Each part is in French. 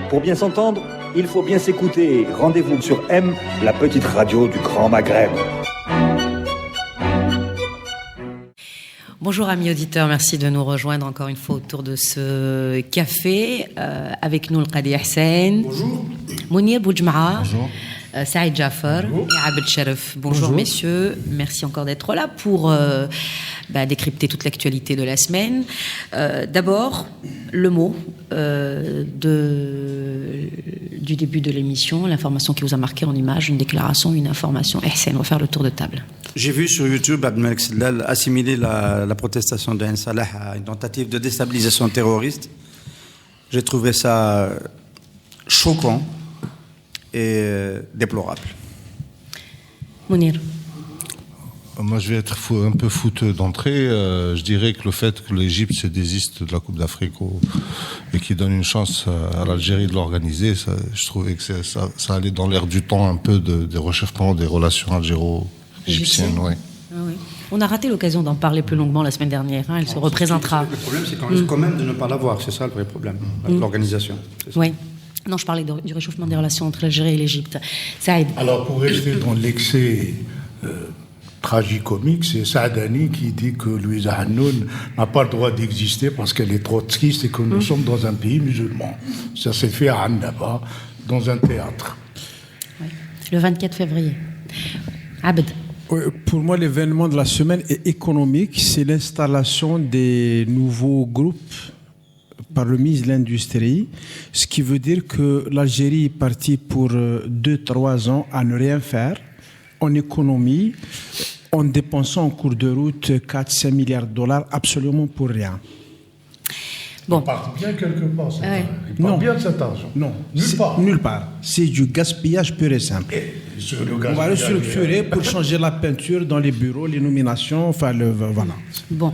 Pour bien s'entendre, il faut bien s'écouter. Rendez-vous sur M, la petite radio du Grand Maghreb. Bonjour amis auditeurs, merci de nous rejoindre encore une fois autour de ce café. Avec nous le Qadi Hussein. Bonjour. Mounir Boudjmaa. Bonjour. Saïd Jafar et Abed Sharaf. Bonjour messieurs, merci encore d'être là pour décrypter toute l'actualité de la semaine. D'abord, le mot du début de l'émission, l'information qui vous a marqué en image, une déclaration, une information. Hussein, on va faire le tour de table. J'ai vu sur YouTube Abdelmalek Sellal assimiler la protestation d'Ain Salah à une tentative de déstabilisation terroriste. J'ai trouvé ça choquant et déplorable. Mounir. Moi, je vais être un peu fouteux d'entrée. Je dirais que le fait que l'Égypte se désiste de la Coupe d'Afrique et qu'il donne une chance à l'Algérie de l'organiser, je trouvais que ça allait dans l'air du temps un peu des réchauffements des relations algéro-égyptiennes. Ouais. Ah oui. On a raté l'occasion d'en parler plus longuement la semaine dernière. Elle se représentera. Le problème, c'est qu'on risque quand même de ne pas l'avoir. C'est ça le vrai problème, l'organisation. Oui. Non, je parlais du réchauffement des relations entre l'Algérie et l'Égypte. Saïd. Alors, pour rester dans l'excès tragicomique, c'est Saadani qui dit que Louisa Hannoun n'a pas le droit d'exister parce qu'elle est trotskiste et que nous sommes dans un pays musulman. Ça s'est fait à Annaba, dans un théâtre. Oui. Le 24 février. Abed. Pour moi, l'événement de la semaine est économique. C'est l'installation des nouveaux groupes par le ministre de l'Industrie, ce qui veut dire que l'Algérie est partie pour 2-3 ans à ne rien faire en économie, en dépensant en cours de route 4-5 milliards de dollars absolument pour rien. Bon. Ils partent bien quelque part. Ouais. Ils partent bien de cet argent. Non, nulle part. C'est du gaspillage pur et simple. On va restructurer pour changer la peinture dans les bureaux, les nominations, voilà. Bon,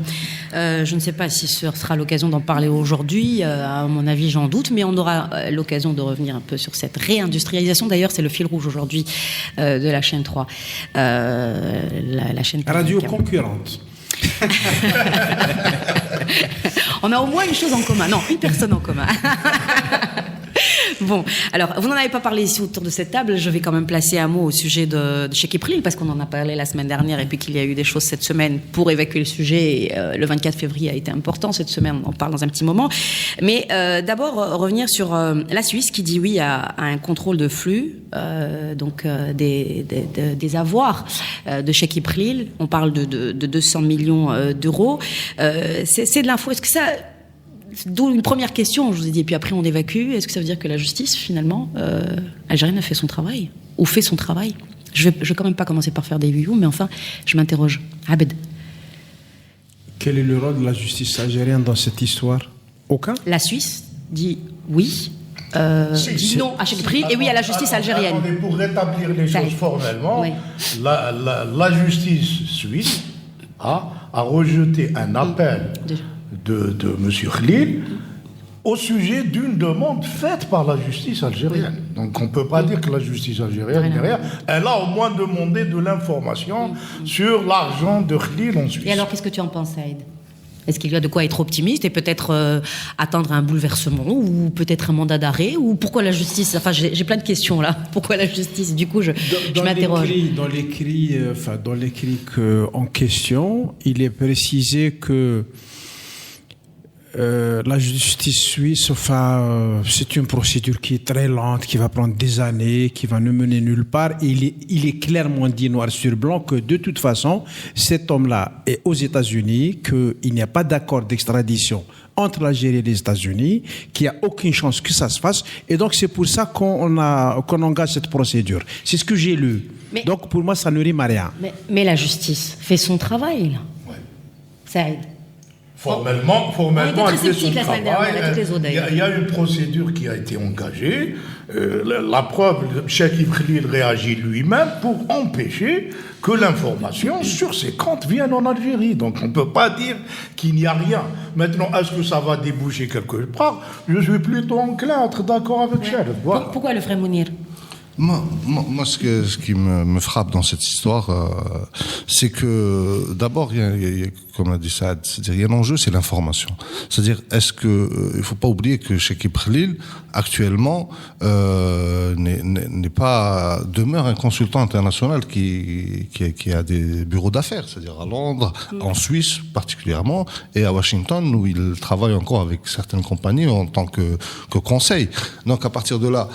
je ne sais pas si ce sera l'occasion d'en parler aujourd'hui, à mon avis j'en doute, mais on aura l'occasion de revenir un peu sur cette réindustrialisation. D'ailleurs, c'est le fil rouge aujourd'hui de la chaîne 3. La chaîne radio concurrente. On a au moins une chose en commun. Non, une personne en commun. Bon, alors, vous n'en avez pas parlé ici autour de cette table. Je vais quand même placer un mot au sujet de Cheikh Ibril, parce qu'on en a parlé la semaine dernière et puis qu'il y a eu des choses cette semaine pour évacuer le sujet. Et, le 24 février a été important cette semaine, on en parle dans un petit moment. Mais d'abord, revenir sur la Suisse qui dit oui à un contrôle de flux, des avoirs de Cheikh Ibril. On parle de 200 millions d'euros. C'est de l'info. Est-ce que ça... D'où une première question, je vous ai dit, et puis après on évacue. Est-ce que ça veut dire que la justice, finalement, algérienne a fait son travail? Ou fait son travail? Je vais quand même pas commencer par faire des vues, mais enfin, je m'interroge. Abed. Quel est le rôle de la justice algérienne dans cette histoire? Aucun. La Suisse dit oui, dit non à Cheikh Ibril et oui à la justice algérienne. Attendez, pour rétablir les choses formellement, oui. la justice suisse a rejeté un appel de M. Khalil au sujet d'une demande faite par la justice algérienne. Donc on ne peut pas dire que la justice algérienne derrière, elle a au moins demandé de l'information sur l'argent de Khalil en Suisse. Et alors qu'est-ce que tu en penses, Saïd? Est-ce qu'il y a de quoi être optimiste et peut-être attendre un bouleversement ou peut-être un mandat d'arrêt? Ou pourquoi la justice? Enfin, j'ai plein de questions là. Pourquoi la justice? Du coup, je m'interroge. Dans l'écrit en question, il est précisé que la justice suisse, c'est une procédure qui est très lente, qui va prendre des années, qui va ne mener nulle part. Il est clairement dit noir sur blanc que de toute façon, cet homme-là est aux États-Unis, qu'il n'y a pas d'accord d'extradition entre l'Algérie et les États-Unis, qu'il n'y a aucune chance que ça se fasse. Et donc, c'est pour ça qu'on engage cette procédure. C'est ce que j'ai lu. Donc, pour moi, ça ne rime à rien. Mais la justice fait son travail, là. Ouais. Saïd. Formellement, elle fait son travail. Il y a une procédure qui a été engagée. La preuve, Cheikh Ibril réagit lui-même pour empêcher que l'information sur ses comptes vienne en Algérie. Donc on ne peut pas dire qu'il n'y a rien. Maintenant, est-ce que ça va déboucher quelque part? Je suis plutôt enclin à être d'accord avec Cheikh. Voilà. Pourquoi le frère Mounir? Moi, ce qui me frappe dans cette histoire, c'est que d'abord, comme l'a dit Saad, c'est-à-dire il y a l'enjeu, c'est l'information. C'est-à-dire, il faut pas oublier que Chekib Khlil, actuellement, demeure un consultant international qui a des bureaux d'affaires, c'est-à-dire à Londres, en Suisse particulièrement, et à Washington, où il travaille encore avec certaines compagnies en tant que conseil. Donc à partir de là,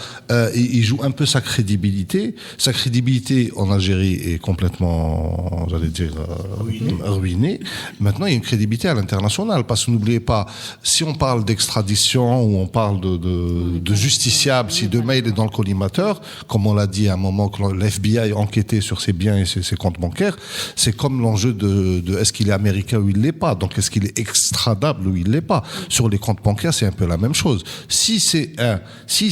il joue un peu sa crédibilité. Sa crédibilité en Algérie est complètement, j'allais dire, ruinée. Maintenant, il y a une crédibilité à l'international, parce que n'oubliez pas, si on parle d'extradition ou on parle de justiciable, si demain il est dans le collimateur, comme on l'a dit à un moment que l'FBI enquêtait sur ses biens et ses comptes bancaires, c'est comme l'enjeu de est-ce qu'il est américain ou il l'est pas, donc est-ce qu'il est extradable ou il l'est pas. Sur les comptes bancaires, c'est un peu la même chose. S'il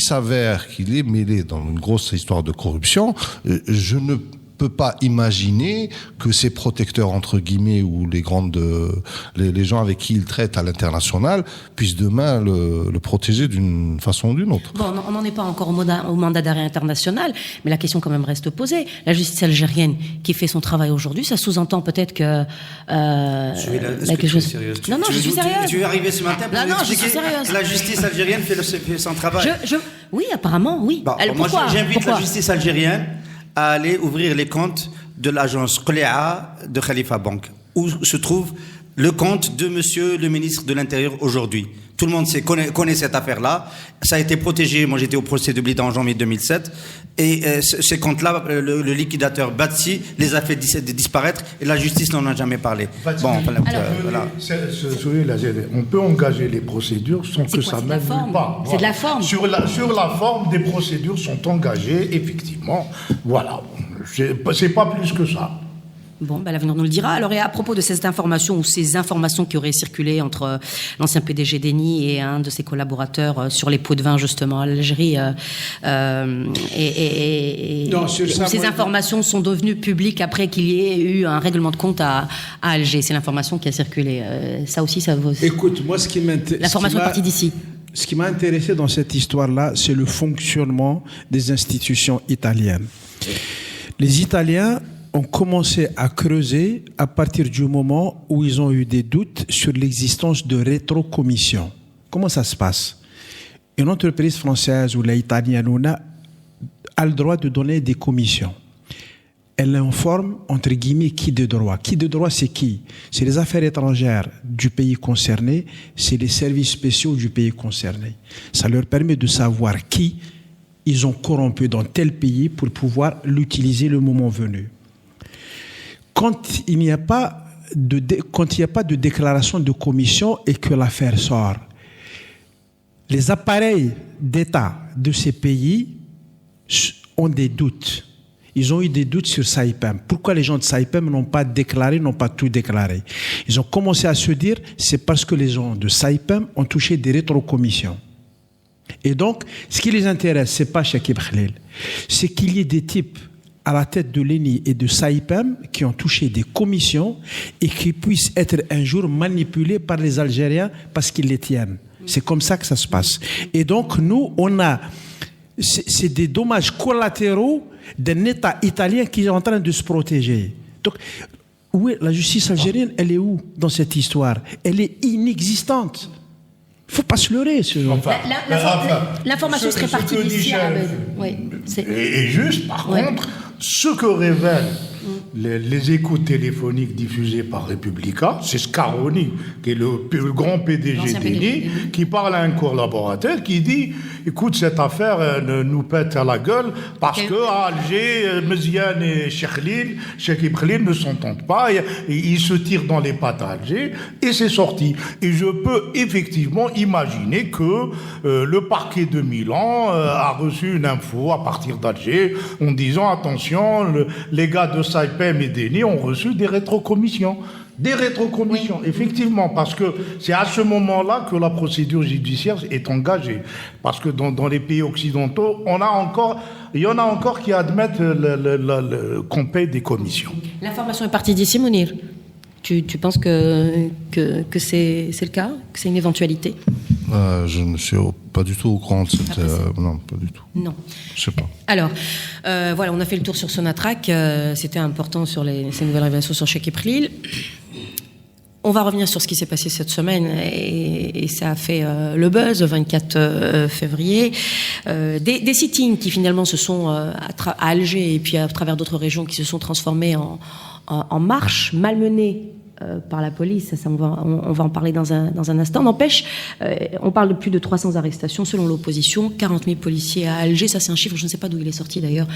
s'avère qu'il est mêlé dans une grosse histoire de corruption, je ne peux pas imaginer que ces protecteurs entre guillemets ou les gens avec qui il traite à l'international puissent demain le protéger d'une façon ou d'une autre. Bon, on n'en est pas encore au mandat d'arrêt international, mais la question quand même reste posée. La justice algérienne qui fait son travail aujourd'hui, ça sous-entend peut-être que je suis sérieuse. Non, je suis sérieuse. Tu es arrivé ce matin pour non, je suis expliquer sérieuse. La justice algérienne fait son travail. Oui, apparemment, oui. Moi, j'invite la justice algérienne à aller ouvrir les comptes de l'agence Qléa de Khalifa Bank, où se trouve le compte de monsieur le ministre de l'Intérieur aujourd'hui. Tout le monde connaît cette affaire-là. Ça a été protégé. Moi, j'étais au procès de Blida en janvier 2007. Et ces comptes-là, le liquidateur Batsi les a fait disparaître et la justice n'en a jamais parlé. Voilà. On peut engager les procédures sans que ça mène nulle part. C'est de la forme. Sur la forme, des procédures sont engagées, effectivement. Voilà. C'est pas plus que ça. Bon, l'avenir nous le dira. Alors, et à propos de cette information ou ces informations qui auraient circulé entre l'ancien PDG d'Eni et un de ses collaborateurs sur les pots de vin justement à l'Algérie, ces informations sont devenues publiques après qu'il y ait eu un règlement de compte à Alger. C'est l'information qui a circulé. Ça aussi, ça vaut. Écoute, moi, l'information est partie d'ici. Ce qui m'a intéressé dans cette histoire-là, c'est le fonctionnement des institutions italiennes. Les Italiens ont commencé à creuser à partir du moment où ils ont eu des doutes sur l'existence de rétrocommissions. Comment ça se passe? Une entreprise française ou l'italienne a le droit de donner des commissions. Elle informe, entre guillemets, qui de droit. Qui de droit, c'est qui? C'est les affaires étrangères du pays concerné, c'est les services spéciaux du pays concerné. Ça leur permet de savoir qui ils ont corrompu dans tel pays pour pouvoir l'utiliser le moment venu. Quand il n'y a pas de déclaration de commission et que l'affaire sort, les appareils d'État de ces pays ont des doutes. Ils ont eu des doutes sur Saipem. Pourquoi les gens de Saipem n'ont pas déclaré, n'ont pas tout déclaré? Ils ont commencé à se dire, c'est parce que les gens de Saipem ont touché des rétrocommissions. Et donc, ce qui les intéresse, c'est pas Chekib Khlil, c'est qu'il y ait des types à la tête de l'ENI et de Saipem qui ont touché des commissions et qui puissent être un jour manipulés par les Algériens parce qu'ils les tiennent. C'est comme ça que ça se passe. Et donc, nous, c'est des dommages collatéraux d'un État italien qui est en train de se protéger. Donc, où est la justice algérienne? Elle est où dans cette histoire? Elle est inexistante. Il ne faut pas se leurrer, ce genre. L'information serait partie d'ici. Et juste, par contre, ce que révèlent les écoutes téléphoniques diffusées par Republica, c'est Scaroni, qui est le grand PDG d'Eni, qui parle à un collaborateur qui dit « Écoute, cette affaire nous pète à la gueule parce qu'à Alger, Meziane et Chekib Khlil ne s'entendent pas, et ils se tirent dans les pattes à Alger, et c'est sorti. » Et je peux effectivement imaginer que le parquet de Milan a reçu une info à partir d'Alger en disant « Attention, les gars de Saipem et d'Eni ont reçu des rétrocommissions. » Des rétrocommissions, effectivement, parce que c'est à ce moment-là que la procédure judiciaire est engagée. Parce que dans les pays occidentaux, il y en a encore qui admettent qu'on paye des commissions. L'information est partie d'ici, Mounir. Tu penses que c'est le cas, que c'est une éventualité? Je ne suis pas du tout au courant de cette... non, pas du tout. Non. Je sais pas. Alors, voilà, on a fait le tour sur Sonatrach. C'était important sur ces nouvelles révélations sur Cheikh Ibrahim. On va revenir sur ce qui s'est passé cette semaine et ça a fait le buzz le 24 février. Des sit-ins qui finalement se sont à Alger et puis à travers d'autres régions qui se sont transformés en marches malmenées par la police. Ça, on va en parler dans un instant. N'empêche, on parle de plus de 300 arrestations selon l'opposition, 40 000 policiers à Alger. Ça, c'est un chiffre, je ne sais pas d'où il est sorti d'ailleurs.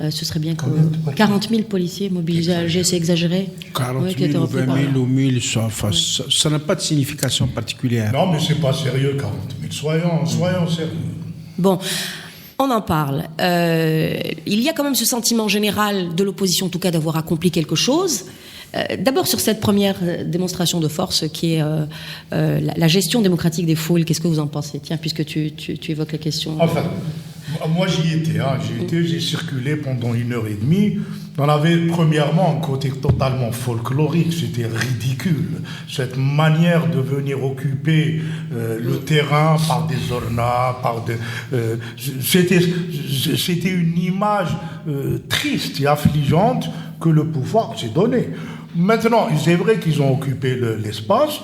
Ce serait bien que 40 000 policiers mobilisés à Alger, c'est exagéré. 40 000 ou 20 000 ou 1000, ça n'a pas de signification particulière. Non, mais c'est pas sérieux, 40 000. Soyons sérieux. Bon. On en parle. Il y a quand même ce sentiment général de l'opposition, en tout cas, d'avoir accompli quelque chose. D'abord sur cette première démonstration de force qui est la gestion démocratique des foules, qu'est-ce que vous en pensez? Tiens, puisque tu évoques la question. Enfin, moi j'y étais, j'ai circulé pendant 1h30. On avait premièrement un côté totalement folklorique, c'était ridicule. Cette manière de venir occuper le terrain par des ornas, c'était une image triste et affligeante que le pouvoir s'est donné. Maintenant, c'est vrai qu'ils ont occupé l'espace.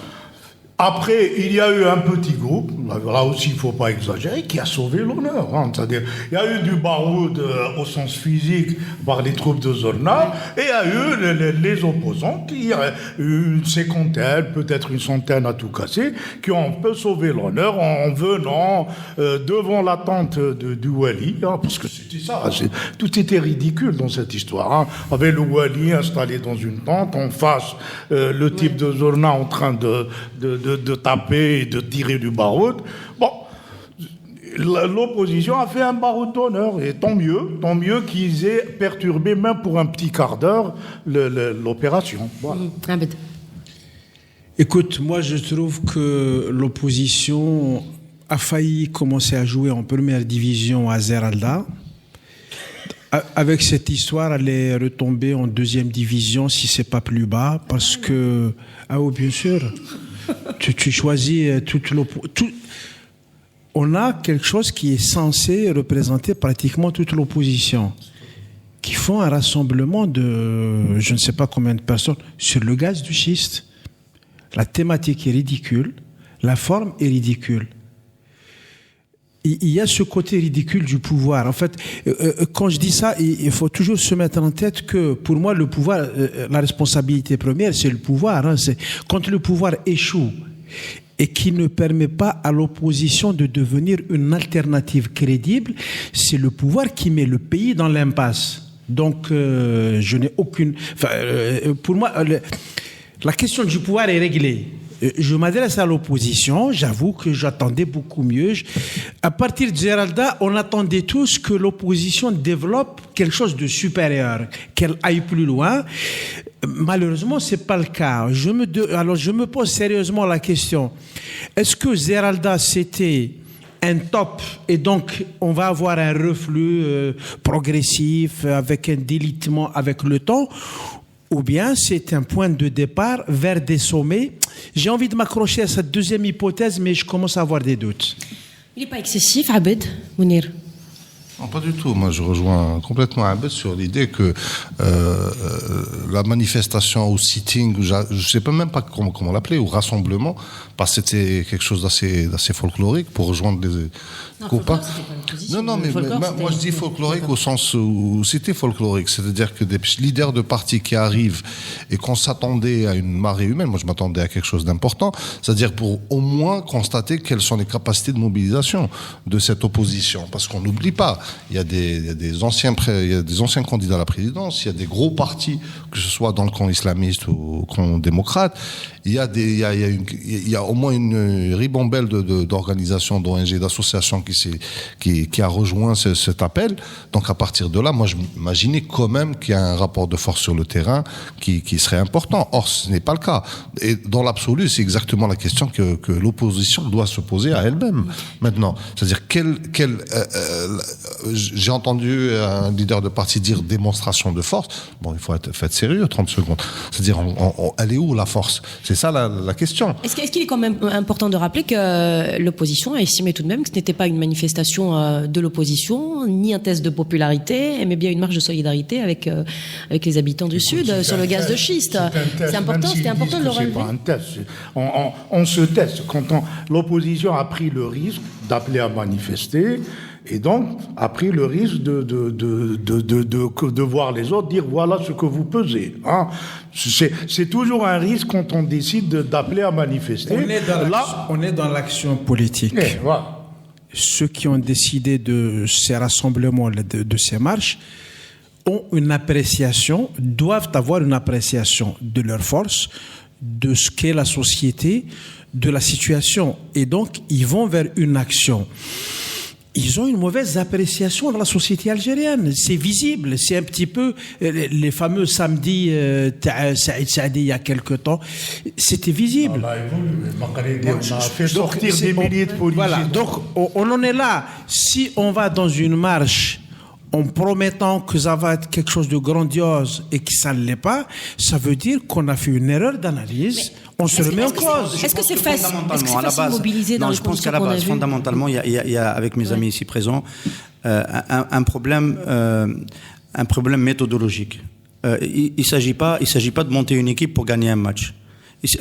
Après, il y a eu un petit groupe, là aussi il ne faut pas exagérer, qui a sauvé l'honneur. C'est-à-dire, il y a eu du baroud au sens physique par les troupes de Zorna, et il y a eu les opposants, qui une cinquantaine, peut-être une centaine à tout casser, qui ont un peu sauvé l'honneur en venant devant la tente du Wali, parce que c'était ça, tout était ridicule dans cette histoire. Avec le Wali installé dans une tente, en face, le type de Zorna en train de taper et de tirer du baroud. Bon, l'opposition a fait un baroud d'honneur, et tant mieux qu'ils aient perturbé, même pour un petit quart d'heure, l'opération. Voilà. Écoute, moi je trouve que l'opposition a failli commencer à jouer en première division à Zeralda. Avec cette histoire, elle est retombée en deuxième division, si c'est pas plus bas, parce que... Ah oui, bien sûr. Tu choisis on a quelque chose qui est censé représenter pratiquement toute l'opposition, qui font un rassemblement de je ne sais pas combien de personnes sur le gaz du schiste. La thématique est ridicule, la forme est ridicule. Il y a ce côté ridicule du pouvoir. En fait, quand je dis ça, il faut toujours se mettre en tête que, pour moi, le pouvoir, la responsabilité première, c'est le pouvoir. C'est quand le pouvoir échoue et qui ne permet pas à l'opposition de devenir une alternative crédible, c'est le pouvoir qui met le pays dans l'impasse. Donc, je n'ai aucune... pour moi, la question du pouvoir est réglée. Je m'adresse à l'opposition, j'avoue que j'attendais beaucoup mieux. À partir de Zeralda, on attendait tous que l'opposition développe quelque chose de supérieur, qu'elle aille plus loin. Malheureusement, c'est pas le cas. Alors, je me pose sérieusement la question. Est-ce que Zeralda, c'était un top et donc on va avoir un reflux progressif avec un délitement avec le temps? Ou bien c'est un point de départ vers des sommets? J'ai envie de m'accrocher à cette deuxième hypothèse, mais je commence à avoir des doutes. Il n'est pas excessif, Abed, Mounir? Non, pas du tout. Moi, je rejoins complètement Abed sur l'idée que la manifestation ou sitting, je ne sais même pas comment l'appeler, ou rassemblement, parce que c'était quelque chose d'assez folklorique pour rejoindre les copains. Non, mais moi je dis folklorique au sens où c'était folklorique, c'est-à-dire que des leaders de partis qui arrivent et qu'on s'attendait à une marée humaine, moi je m'attendais à quelque chose d'important, c'est-à-dire pour au moins constater quelles sont les capacités de mobilisation de cette opposition, parce qu'on n'oublie pas, il y a des anciens candidats à la présidence, il y a des gros partis, que ce soit dans le camp islamiste ou au camp démocrate, il y a au moins une ribambelle d'organisations, d'ONG, d'associations qui a rejoint cet appel. Donc à partir de là, moi je m'imaginais quand même qu'il y a un rapport de force sur le terrain qui serait important. Or, ce n'est pas le cas. Et dans l'absolu, c'est exactement la question que l'opposition doit se poser à elle-même maintenant. C'est-à-dire j'ai entendu un leader de parti dire démonstration de force. Bon, il faut être sérieux, 30 secondes. C'est-à-dire, elle est où la force? C'est ça la question. Est-ce qu'il est quand même important de rappeler que l'opposition a estimé tout de même que ce n'était pas une manifestation de l'opposition, ni un test de popularité, mais bien une marche de solidarité avec les habitants du Sud sur le gaz de schiste. C'était important de le relever. C'est pas un test. On se teste quand l'opposition a pris le risque d'appeler à manifester. Et donc, a pris le risque de voir les autres dire voilà ce que vous pesez. Hein. C'est toujours un risque quand on décide d'appeler à manifester. On est dans l'action politique. Voilà. Ceux qui ont décidé de ces rassemblements, de ces marches, ont une appréciation, doivent avoir une appréciation de leur force, de ce qu'est la société, de la situation. Et donc, ils vont vers une action. Ils ont une mauvaise appréciation de la société algérienne. C'est visible. C'est un petit peu les fameux samedis Saïd Saadi il y a quelque temps. C'était visible. On a fait sortir des milliers de policiers. Voilà. Donc, on en est là. Si on va dans une marche en promettant que ça va être quelque chose de grandiose et que ça ne l'est pas, ça veut dire qu'on a fait une erreur d'analyse. On se remet en cause. Est-ce que c'est facile de mobiliser dans les conditions qu'on a vues ? Je pense qu'à la base, fondamentalement, il y a avec mes amis ici présents, un problème méthodologique. Il s'agit pas de monter une équipe pour gagner un match.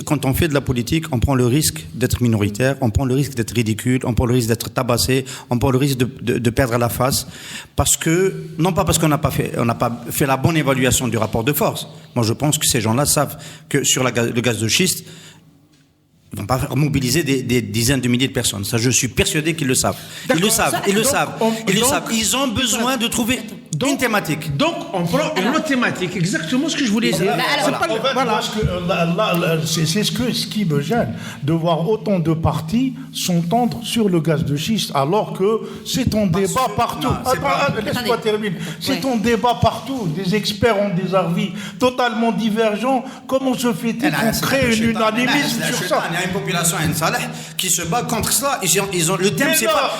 Quand on fait de la politique, on prend le risque d'être minoritaire, on prend le risque d'être ridicule, on prend le risque d'être tabassé, on prend le risque de perdre la face, non pas parce qu'on n'a pas fait la bonne évaluation du rapport de force. Moi, je pense que ces gens-là savent que sur le gaz de schiste, ils vont pas mobiliser des dizaines de milliers de personnes. Ça, je suis persuadé qu'ils le savent. Ils le savent. Ils ont besoin de trouver une thématique. Donc, on prend une autre thématique. Exactement ce que je voulais dire. C'est ce qui me gêne, de voir autant de partis s'entendre sur le gaz de schiste, alors que c'est un débat partout. Laisse-moi terminer. C'est un débat partout. Des experts ont des avis totalement divergents. Comment se fait-il qu'on crée une unanimisme sur ça ? Il y a une population à N'Saleh qui se bat contre cela. Le thème,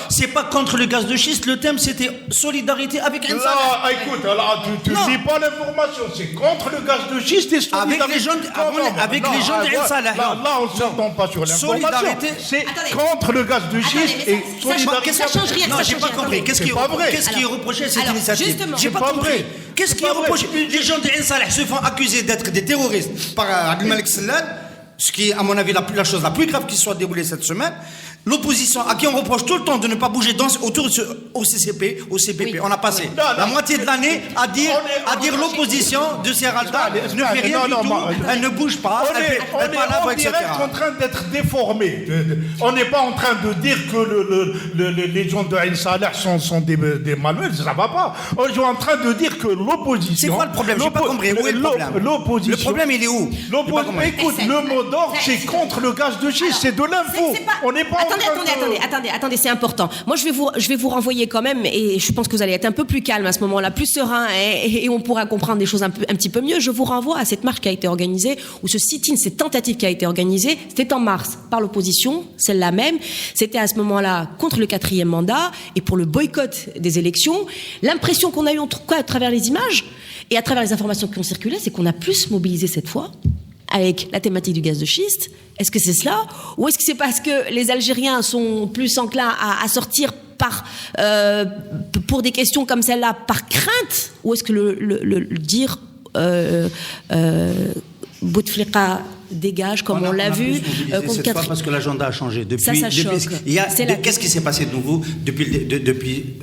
c'est pas contre le gaz de schiste. Le thème, c'était solidarité avec N'Saleh. Écoute, alors tu ne dis pas l'information. C'est contre le gaz de schiste et solidarité. Avec les gens de N'Saleh. Là, on ne s'entend pas sur l'information. C'est contre le gaz de schiste et solidarité. Ça change rien. Non, j'ai pas compris. Qu'est-ce qui est reproché à cette initiative ? J'ai pas compris. Qu'est-ce qui est reproché ? Les gens de N'Saleh se font accuser d'être des terroristes par Abdelmalek Sellal. Ce qui est, à mon avis, la chose la plus grave qui soit déroulée cette semaine. L'opposition, à qui on reproche tout le temps de ne pas bouger autour au CCP, au CPP. Oui. On a passé la moitié de l'année à dire l'opposition de Serralta ne fait rien du tout, elle ne bouge pas, elle parle, etc. On est en train d'être déformé. On n'est pas en train de dire que les gens de N'Saleh sont des malhonnêtes, ça va pas. On est en train de dire que l'opposition... C'est quoi le problème ? J'ai pas compris. Où est le problème ? Le problème, il est où ? Écoute, le mot d'ordre, c'est contre le gaz de schiste, c'est de l'info. On n'est pas... Attendez, c'est important. Moi, je vais vous renvoyer quand même, et je pense que vous allez être un peu plus calme à ce moment-là, plus serein, et on pourra comprendre des choses un petit peu mieux. Je vous renvoie à cette marche qui a été organisée, ou ce sit-in, cette tentative qui a été organisée. C'était en mars par l'opposition, celle-là même. C'était à ce moment-là contre le 4e mandat et pour le boycott des élections. L'impression qu'on a eue en tout cas à travers les images et à travers les informations qui ont circulé, c'est qu'on a plus mobilisé cette fois avec la thématique du gaz de schiste. Est-ce que c'est cela ? Ou est-ce que c'est parce que les Algériens sont plus enclins à sortir pour des questions comme celle-là par crainte ? Ou est-ce que le dire Bouteflika dégage, comme on l'a vu cette fois parce que l'agenda a changé. Qu'est-ce qui s'est passé de nouveau depuis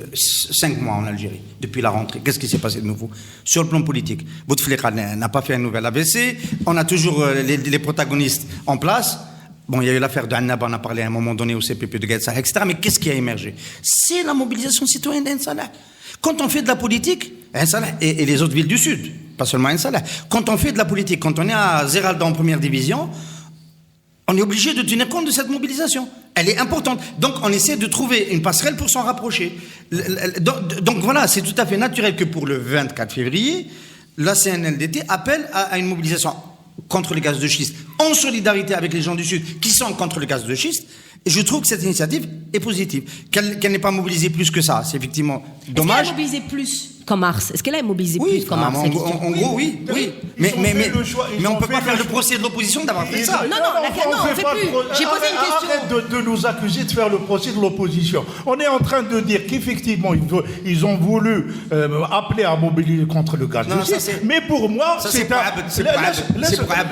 5 mois en Algérie, depuis la rentrée? Qu'est-ce qui s'est passé de nouveau sur le plan politique? Bouteflika n'a pas fait un nouvel AVC. On a toujours les protagonistes en place. Bon, il y a eu l'affaire de Annaba, on a parlé à un moment donné au CPP de Gaïd Salah, etc. Mais qu'est-ce qui a émergé? C'est la mobilisation citoyenne d'N'Saleh. Quand on fait de la politique, N'Saleh et les autres villes du Sud, pas seulement N'Saleh, quand on fait de la politique, quand on est à Zeralda en première division, on est obligé de tenir compte de cette mobilisation. Elle est importante. Donc on essaie de trouver une passerelle pour s'en rapprocher. Donc voilà, c'est tout à fait naturel que pour le 24 février, la CNLDT appelle à une mobilisation contre le gaz de schiste, en solidarité avec les gens du Sud qui sont contre le gaz de schiste. Et je trouve que cette initiative est positive. Qu'elle n'ait pas mobilisé plus que ça, c'est effectivement dommage. Est-ce qu'elle a mobilisé plus qu'en mars? Est-ce qu'elle a mobilisé plus qu'en mars? En gros, oui. Mais on ne peut pas faire le procès de l'opposition d'avoir fait ça. Non, on ne fait plus. J'ai posé une question. Arrête de nous accuser de faire le procès de l'opposition. On est en train de dire qu'effectivement, ils ont voulu appeler à mobiliser contre le gaz de schiste. Mais pour moi, c'est probable.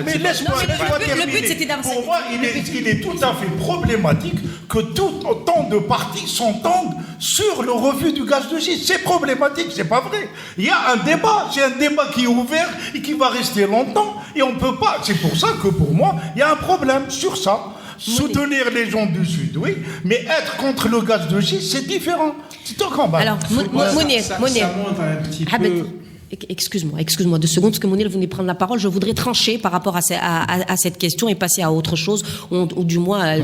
Mais laisse-moi terminer. Le but, c'était d'avancer. Pour moi, il est tout à fait problématique que autant de partis s'entendent sur le refus du gaz de schiste. C'est problématique, c'est pas vrai. Il y a un débat, c'est un débat qui est ouvert et qui va rester longtemps. Et on peut pas. C'est pour ça que pour moi, il y a un problème sur ça. Soutenir les gens du Sud, oui, mais être contre le gaz de schiste, c'est différent. C'est un combat. Alors, Mounir, ça montre un petit peu... Excuse-moi 2 secondes, parce que Mounir venait prendre la parole. Je voudrais trancher par rapport à cette question et passer à autre chose, ou du moins...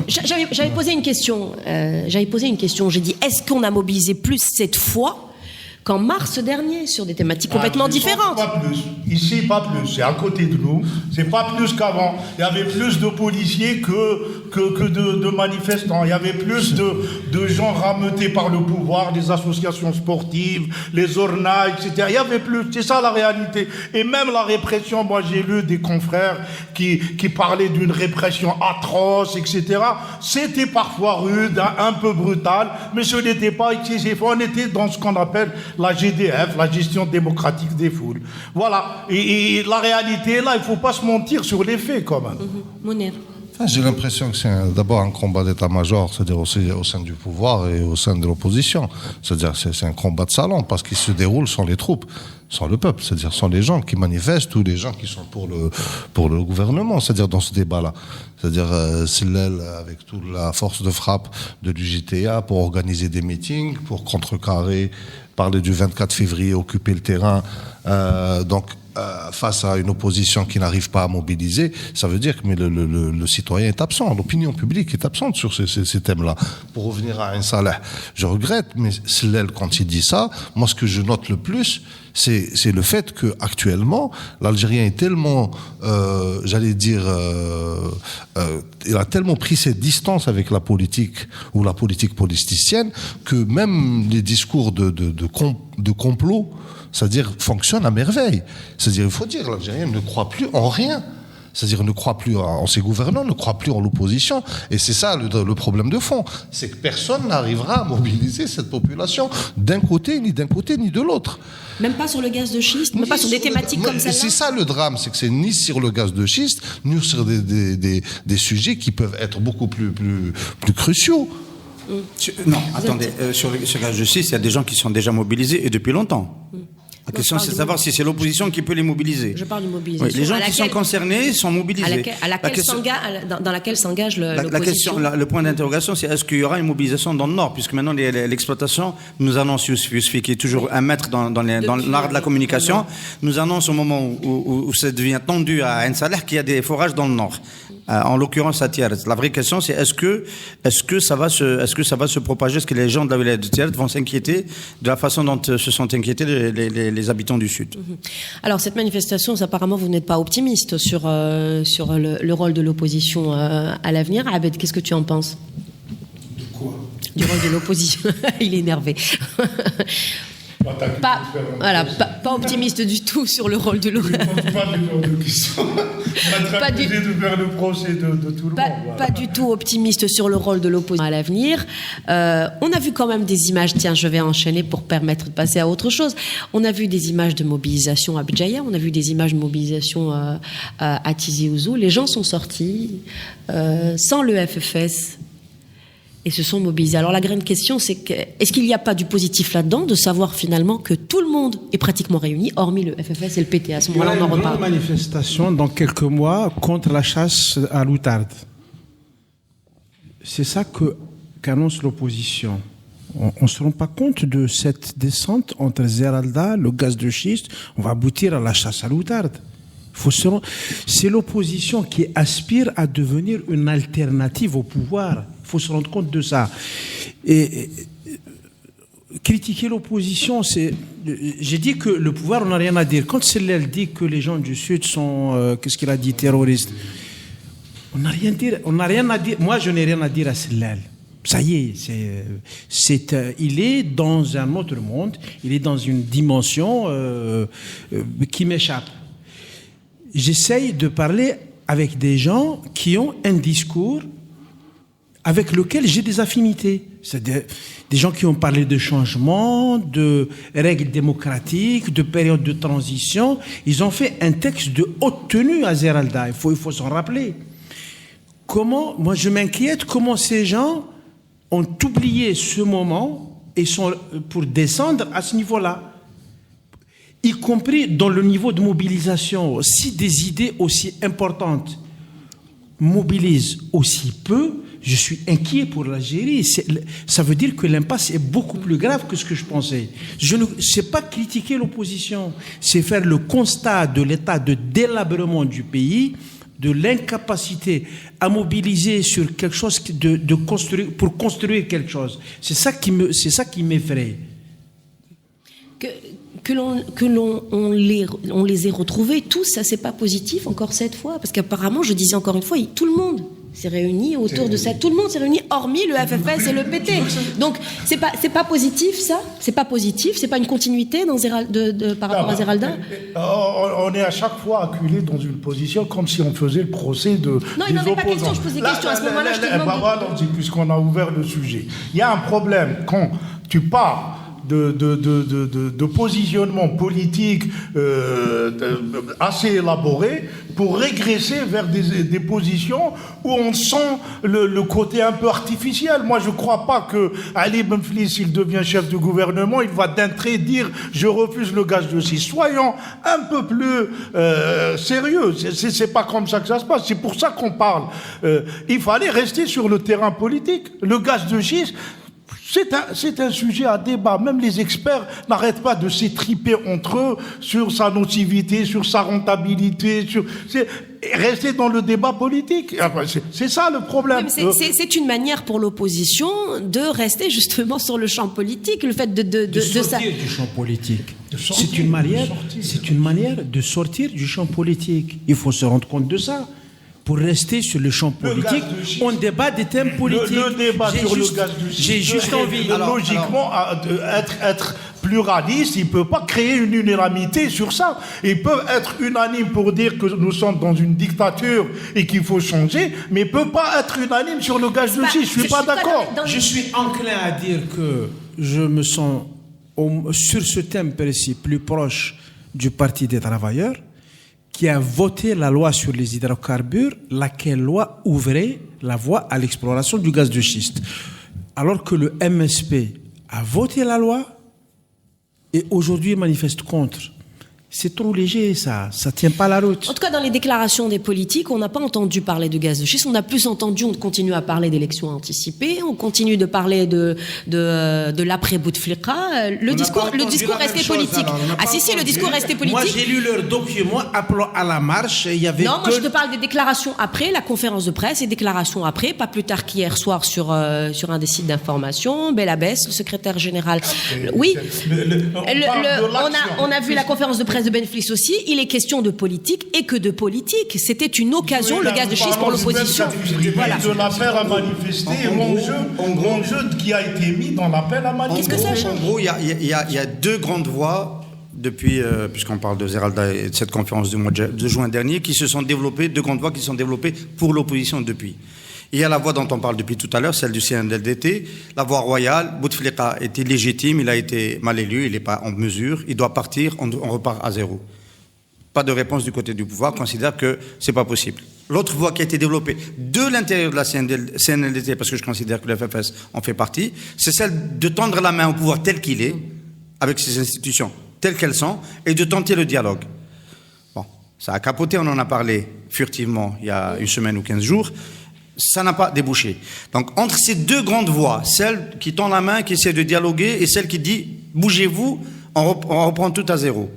J'avais posé une question. J'ai dit, est-ce qu'on a mobilisé plus cette fois qu'en mars dernier sur des thématiques complètement différentes? Pas plus. Ici, pas plus. C'est à côté de nous. C'est pas plus qu'avant. Il y avait plus de policiers que de manifestants. Il y avait plus de gens rameutés par le pouvoir, des associations sportives, les ORNA, etc. Il y avait plus. C'est ça la réalité. Et même la répression, moi j'ai lu des confrères qui parlaient d'une répression atroce, etc. C'était parfois rude, un peu brutal, mais ce n'était pas excessif. On était dans ce qu'on appelle la GDF, la gestion démocratique des foules. Voilà. Et la réalité, là, il ne faut pas se mentir sur les faits, quand même. Mounir. J'ai l'impression que c'est d'abord un combat d'état-major, c'est-à-dire au sein du pouvoir et au sein de l'opposition. C'est-à-dire c'est un combat de salon, parce qu'il se déroule sans les troupes, sans le peuple, c'est-à-dire sans les gens qui manifestent ou les gens qui sont pour le gouvernement, c'est-à-dire dans ce débat-là. C'est-à-dire Sellel avec toute la force de frappe de l'UJTA pour organiser des meetings, pour contrecarrer, parler du 24 février, occuper le terrain, face à une opposition qui n'arrive pas à mobiliser, ça veut dire que le citoyen est absent, l'opinion publique est absente sur ces thèmes-là. Pour revenir à Ain Saleh, je regrette, mais Sellel, quand il dit ça, moi ce que je note le plus, c'est le fait qu'actuellement, l'Algérien est tellement, il a tellement pris cette distance avec la politique ou la politique politicienne que même les discours de complot, c'est-à-dire fonctionnent à merveille. C'est-à-dire, il faut dire, l'Algérien ne croit plus en rien. C'est-à-dire, ne croit plus en ses gouvernants, ne croit plus en l'opposition. Et c'est ça le problème de fond. C'est que personne n'arrivera à mobiliser cette population d'un côté, ni de l'autre. Même pas sur le gaz de schiste, même pas sur des thématiques comme celle-là. C'est ça le drame, c'est que c'est ni sur le gaz de schiste, ni sur des sujets qui peuvent être beaucoup plus cruciaux. Non, attendez, sur le gaz de schiste, il y a des gens qui sont déjà mobilisés et depuis longtemps. La question, c'est de savoir si c'est l'opposition qui peut les mobiliser. Je parle de mobilisation. Oui, les gens qui sont concernés sont mobilisés. Dans laquelle s'engage l'opposition. Le point d'interrogation, c'est est-ce qu'il y aura une mobilisation dans le Nord, puisque maintenant l'exploitation nous annonce, Yousfi, qui est toujours un maître dans l'art de la communication, nous annonce au moment où ça devient tendu à Ain Saleh qu'il y a des forages dans le Nord. En l'occurrence à Tiaret. La vraie question, c'est est-ce que ça va se propager? Est-ce que les gens de la wilaya de Tiaret vont s'inquiéter de la façon dont se sont inquiétés les habitants du Sud? Alors cette manifestation, apparemment, vous n'êtes pas optimiste sur le rôle de l'opposition à l'avenir. Abed, qu'est-ce que tu en penses? De quoi? Du rôle de l'opposition. Il est énervé. Pas optimiste du tout sur le rôle de l'opposition. Pas du tout de faire le procès de tout le monde. Pas du tout optimiste sur le rôle de l'opposition à l'avenir. On a vu quand même des images, tiens, je vais enchaîner pour permettre de passer à autre chose. On a vu des images de mobilisation à Béjaïa, on a vu des images de mobilisation à Tizi Ouzou. Les gens sont sortis sans le FFS. Et se sont mobilisés. Alors la grande question, c'est est-ce qu'il n'y a pas du positif là-dedans, de savoir finalement que tout le monde est pratiquement réuni, hormis le FFS et le PT. À ce moment-là, on en reparle. Il y aura une grande manifestation dans quelques mois contre la chasse à l'outarde. C'est ça qu'annonce l'opposition. On ne se rend pas compte de cette descente entre Zeralda, le gaz de schiste. On va aboutir à la chasse à l'outarde. C'est l'opposition qui aspire à devenir une alternative au pouvoir. Il faut se rendre compte de ça. Et critiquer l'opposition, j'ai dit que le pouvoir, on n'a rien à dire. Quand Sellel dit que les gens du Sud sont, qu'est-ce qu'il a dit, terroristes, on n'a rien à dire. Moi, je n'ai rien à dire à Sellel. Ça y est, il est dans un autre monde, il est dans une dimension qui m'échappe. J'essaye de parler avec des gens qui ont un discours avec lequel j'ai des affinités. C'est des gens qui ont parlé de changement, de règles démocratiques, de périodes de transition. Ils ont fait un texte de haute tenue à Zeralda. Il faut s'en rappeler. Moi, je m'inquiète comment ces gens ont oublié ce moment et sont pour descendre à ce niveau-là, y compris dans le niveau de mobilisation. Si des idées aussi importantes mobilisent aussi peu, je suis inquiet pour l'Algérie. Ça veut dire que l'impasse est beaucoup plus grave que ce que je pensais. Je ne sais pas critiquer l'opposition, c'est faire le constat de l'état de délabrement du pays, de l'incapacité à mobiliser sur quelque chose de construire, pour construire quelque chose. C'est ça qui m'effraie. On les ait retrouvés tous, ça c'est pas positif encore cette fois, parce qu'apparemment, je disais encore une fois, tout le monde s'est réuni autour de ça, tout le monde s'est réuni, hormis le FFS et le PT. Donc c'est pas positif ça, c'est pas positif, c'est pas une continuité dans par rapport à Zeralda. On est à chaque fois acculé dans une position comme si on faisait le procès de. Non, il n'en est pas question, je pose des questions à ce moment-là. Je te demande. Voilà, puisqu'on a ouvert le sujet, il y a un problème quand tu pars de positionnement politique assez élaboré pour régresser vers des positions où on sent le côté un peu artificiel. Moi, je ne crois pas que Ali Benflis, s'il devient chef du gouvernement, il va d'entrée dire « je refuse le gaz de schiste ». Soyons un peu plus sérieux. C'est pas comme ça que ça se passe. C'est pour ça qu'on parle. Il fallait rester sur le terrain politique. Le gaz de schiste, c'est un sujet à débat. Même les experts n'arrêtent pas de s'étriper entre eux sur sa nocivité, sur sa rentabilité. Rester dans le débat politique. C'est ça le problème. Oui, c'est une manière pour l'opposition de rester justement sur le champ politique. Le fait de sortir du champ politique. C'est une manière de sortir du champ politique. Il faut se rendre compte de ça. Pour rester sur le champ politique, on débat des thèmes politiques. Le débat sur le gaz de schiste, j'ai juste envie, logiquement, être pluraliste, il ne peut pas créer une unanimité sur ça. Ils peuvent être unanimes pour dire que nous sommes dans une dictature et qu'il faut changer, mais il ne peut pas être unanime sur le gaz de schiste. Je ne suis pas d'accord. Je suis enclin à dire que je me sens, sur ce thème précis, plus proche du Parti des travailleurs, qui a voté la loi sur les hydrocarbures, laquelle loi ouvrait la voie à l'exploration du gaz de schiste. Alors que le MSP a voté la loi et aujourd'hui manifeste contre. C'est trop léger, ça tient pas la route. En tout cas, dans les déclarations des politiques, on n'a pas entendu parler de gaz de schiste. On a plus entendu, on continue à parler d'élections anticipées, on continue de parler de l'après-Bouteflika. Le discours restait politique. Le discours restait politique. Moi, j'ai lu leur document appelant à la marche. Il y avait moi, je te parle des déclarations après, la conférence de presse et déclarations après, pas plus tard qu'hier soir sur un des sites d'information. Belabès, le secrétaire général. Oui. On a vu la conférence de presse de Benflis aussi, il est question de politique et que de politique. C'était une occasion, le gaz de schiste, pour l'opposition. Voilà. De l'appel à manifester, l'enjeu qui a été mis dans l'appel à manifester. Qu'est-ce que ça change ? En gros, il y a deux grandes voix depuis, puisqu'on parle de Zeralda et de cette conférence du mois de juin dernier, qui se sont développées, deux grandes voix qui se sont développées pour l'opposition depuis. Il y a la voix dont on parle depuis tout à l'heure, celle du CNLDT, la voie royale. Bouteflika est illégitime, il a été mal élu, il n'est pas en mesure, il doit partir, on repart à zéro. Pas de réponse du côté du pouvoir, considère que c'est pas possible. L'autre voie qui a été développée de l'intérieur de la CNLDT, parce que je considère que le FFS en fait partie, c'est celle de tendre la main au pouvoir tel qu'il est, avec ses institutions telles qu'elles sont, et de tenter le dialogue. Bon, ça a capoté, on en a parlé furtivement il y a une semaine ou 15 jours. Ça n'a pas débouché. Donc, entre ces deux grandes voix, celle qui tend la main, qui essaie de dialoguer, et celle qui dit « bougez-vous, on reprend tout à zéro ».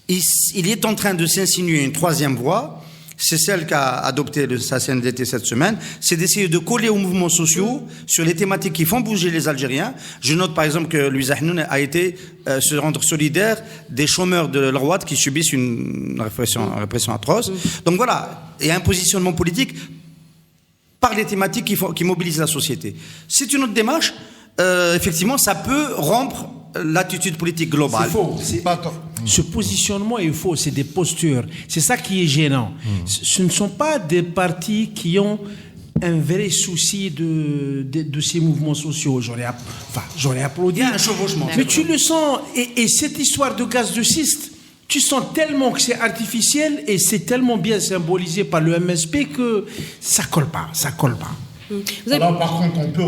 Il est en train de s'insinuer une troisième voie, c'est celle qu'a adoptée le CNDT cette semaine, c'est d'essayer de coller aux mouvements sociaux sur les thématiques qui font bouger les Algériens. Je note par exemple que Louis Ahnoun a été se rendre solidaire des chômeurs de l'Arwad qui subissent une répression atroce. Donc voilà, il y a un positionnement politique par les thématiques qui mobilisent la société. C'est une autre démarche. Effectivement, ça peut rompre l'attitude politique globale. C'est faux. Ce positionnement est faux, c'est des postures. C'est ça qui est gênant. Ce ne sont pas des partis qui ont un vrai souci de ces mouvements sociaux. J'aurais applaudi. Il y a un chevauchement. Mais tu le sens. Et cette histoire de gaz de schiste, tu sens tellement que c'est artificiel et c'est tellement bien symbolisé par le MSP que ça colle pas. Alors, par contre, on peut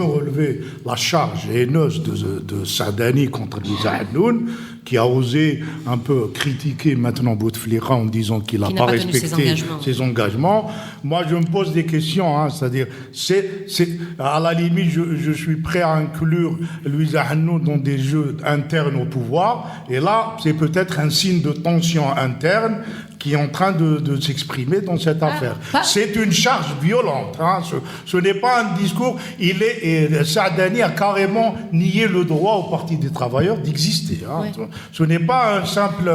relever la charge haineuse de Saadani contre Louisa Hannoun, qui a osé un peu critiquer maintenant Bouteflika en disant qu'il n'a pas respecté ses engagements. Moi, je me pose des questions, c'est-à-dire, à la limite, je suis prêt à inclure Louisa Hannoun dans des jeux internes au pouvoir, et là, c'est peut-être un signe de tension interne qui est en train de s'exprimer dans cette affaire. C'est une charge violente. Ce n'est pas un discours. Saadani a carrément nié le droit au Parti des travailleurs d'exister. Ce n'est pas un simple...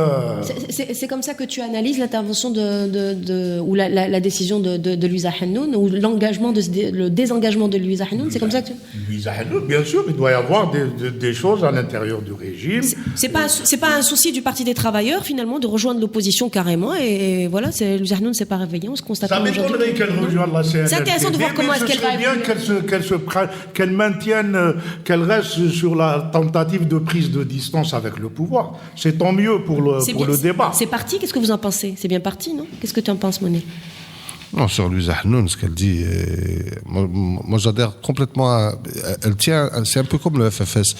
C'est comme ça que tu analyses l'intervention ou la décision de Louisa Hannoun, ou le désengagement de Louisa Hannoun. C'est comme ça que Louisa Hannoun, bien sûr, il doit y avoir des choses à l'intérieur du régime. C'est pas un souci du Parti des travailleurs, finalement, de rejoindre l'opposition carrément. Et voilà, Louisa Hannoun ne s'est pas réveillée. On se constate. Ça m'étonnerait qu'elle rejoigne la CNLT. C'est intéressant de voir comment est-ce qu'elle va évoluer. Qu'elle maintienne, qu'elle reste sur la tentative de prise de distance avec le pouvoir. C'est tant mieux pour le débat. C'est parti. Qu'est-ce que vous en pensez? C'est bien parti, non? Qu'est-ce que tu en penses, Monet? Non, sur Louisa Hannoun, ce qu'elle dit, moi j'adhère complètement elle tient, c'est un peu comme le FFS.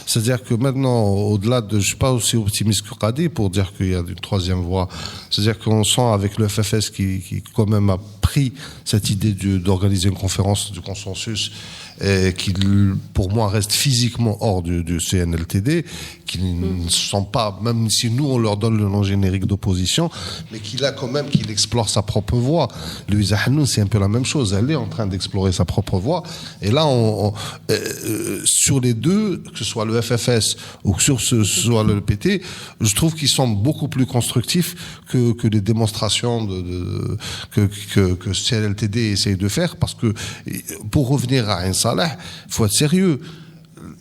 C'est-à-dire que maintenant, au-delà de, je suis pas aussi optimiste que Qadi pour dire qu'il y a une troisième voie. C'est-à-dire qu'on sent avec le FFS qui quand même a pris cette idée d'organiser une conférence du consensus et qui, pour moi, reste physiquement hors du CNLTD, qui ne sont pas, même si nous on leur donne le nom générique d'opposition, mais qu'il explore sa propre voie. Louisa Hannoun, c'est un peu la même chose. Elle est en train d'explorer sa propre voie. Et là, sur les deux, que ce soit le FFS ou que soit le PT, je trouve qu'ils sont beaucoup plus constructifs que les démonstrations que CNLTD essaye de faire, parce que pour revenir à Ain Salah, il faut être sérieux.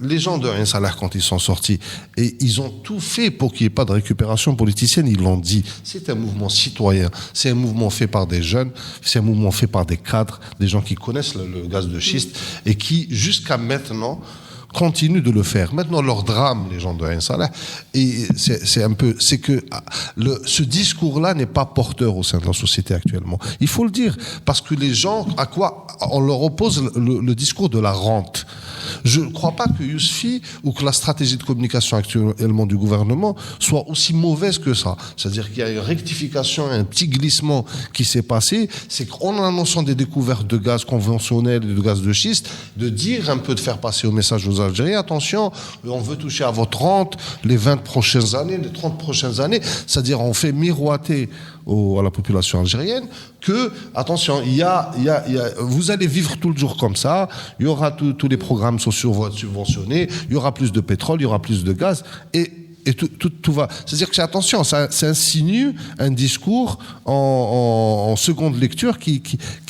Les gens de Ain Salah, quand ils sont sortis, et ils ont tout fait pour qu'il n'y ait pas de récupération politicienne, ils l'ont dit. C'est un mouvement citoyen, c'est un mouvement fait par des jeunes, c'est un mouvement fait par des cadres, des gens qui connaissent le gaz de schiste et qui, jusqu'à maintenant, continuent de le faire. Maintenant, leur drame, les gens de Ain Salah, c'est que ce discours-là n'est pas porteur au sein de la société actuellement. Il faut le dire, parce que les gens, on leur oppose le discours de la rente. Je ne crois pas que Yousfi ou que la stratégie de communication actuellement du gouvernement soit aussi mauvaise que ça. C'est-à-dire qu'il y a une rectification, un petit glissement qui s'est passé. C'est qu'en annonçant des découvertes de gaz conventionnel et de gaz de schiste, de dire un peu, de faire passer au message aux Algériens, attention, on veut toucher à votre rente les 20 prochaines années, les 30 prochaines années. C'est-à-dire on fait miroiter à la population algérienne que, attention, vous allez vivre tout le jour comme ça, il y aura tous les programmes sociaux vont être subventionnés, il y aura plus de pétrole, il y aura plus de gaz, et tout va. C'est-à-dire que attends, ça insinue un discours en seconde lecture qui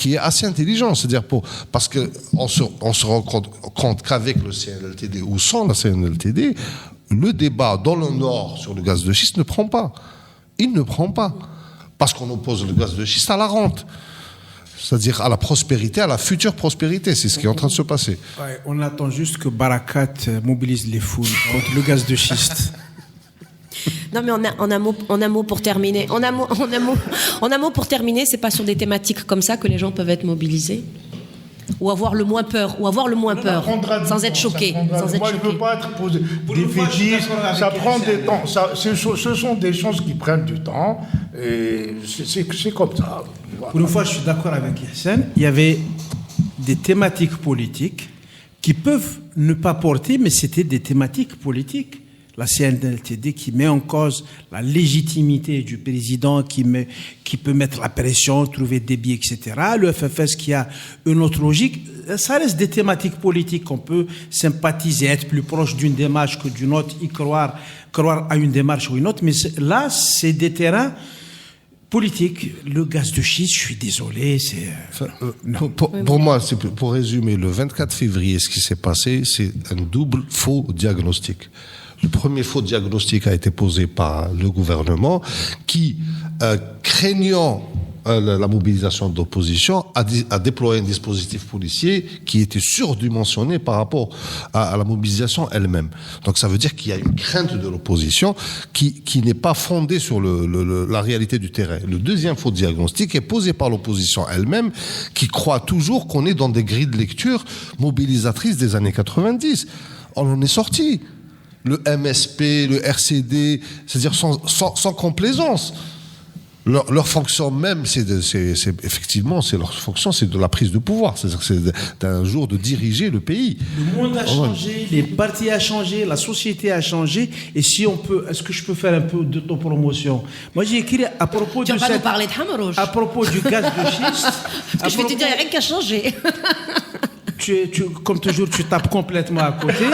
est assez intelligent. C'est-à-dire parce que on se rend compte qu'avec le CNLTD ou sans la CNLTD, le débat dans le Nord sur le gaz de schiste ne prend pas. Il ne prend pas. Parce qu'on oppose le gaz de schiste à la rente. C'est-à-dire à la prospérité, à la future prospérité. C'est ce qui est en train de se passer. Ouais, on attend juste que Barakat mobilise les foules contre le gaz de schiste. Non, mais en un mot pour terminer. En un mot pour terminer, c'est pas sur des thématiques comme ça que les gens peuvent être mobilisés, ou avoir le moins peur, sans être choqué. Moi, je ne veux pas être posé défaitiste. Ça prend des temps. Ce sont des choses qui prennent du temps. Et c'est comme ça. Voilà. Pour une fois, je suis d'accord avec Yassine. Il y avait des thématiques politiques qui peuvent ne pas porter, mais c'était des thématiques politiques. La CNLTD qui met en cause la légitimité du président, qui peut mettre la pression, trouver des biais, etc. Le FFS qui a une autre logique. Ça reste des thématiques politiques qu'on peut sympathiser, être plus proche d'une démarche que d'une autre, y croire à une démarche ou une autre. Mais là, c'est des terrains Politique, le gaz de schiste, je suis désolé, c'est... Pour moi, pour résumer, le 24 février, ce qui s'est passé, c'est un double faux diagnostic. Le premier faux diagnostic a été posé par le gouvernement qui, craignant la mobilisation de l'opposition, a déployé un dispositif policier qui était surdimensionné par rapport à la mobilisation elle-même. Donc ça veut dire qu'il y a une crainte de l'opposition qui n'est pas fondée sur la réalité du terrain. Le deuxième faux diagnostic est posé par l'opposition elle-même qui croit toujours qu'on est dans des grilles de lecture mobilisatrices des années 90. On en est sorti. Le MSP, le RCD, c'est-à-dire sans complaisance. Leur fonction même, effectivement, leur fonction, c'est de la prise de pouvoir. C'est-à-dire que c'est d'un jour de diriger le pays. Le monde a changé, les partis ont changé, la société a changé. Et si on peut, est-ce que je peux faire un peu d'autopromotion? Moi, j'ai écrit à propos tu vas pas nous parler de Hamarouche. À propos du gaz de schiste. Parce que je vais te dire, il n'y a rien qui a changé. Comme toujours, tu tapes complètement à côté.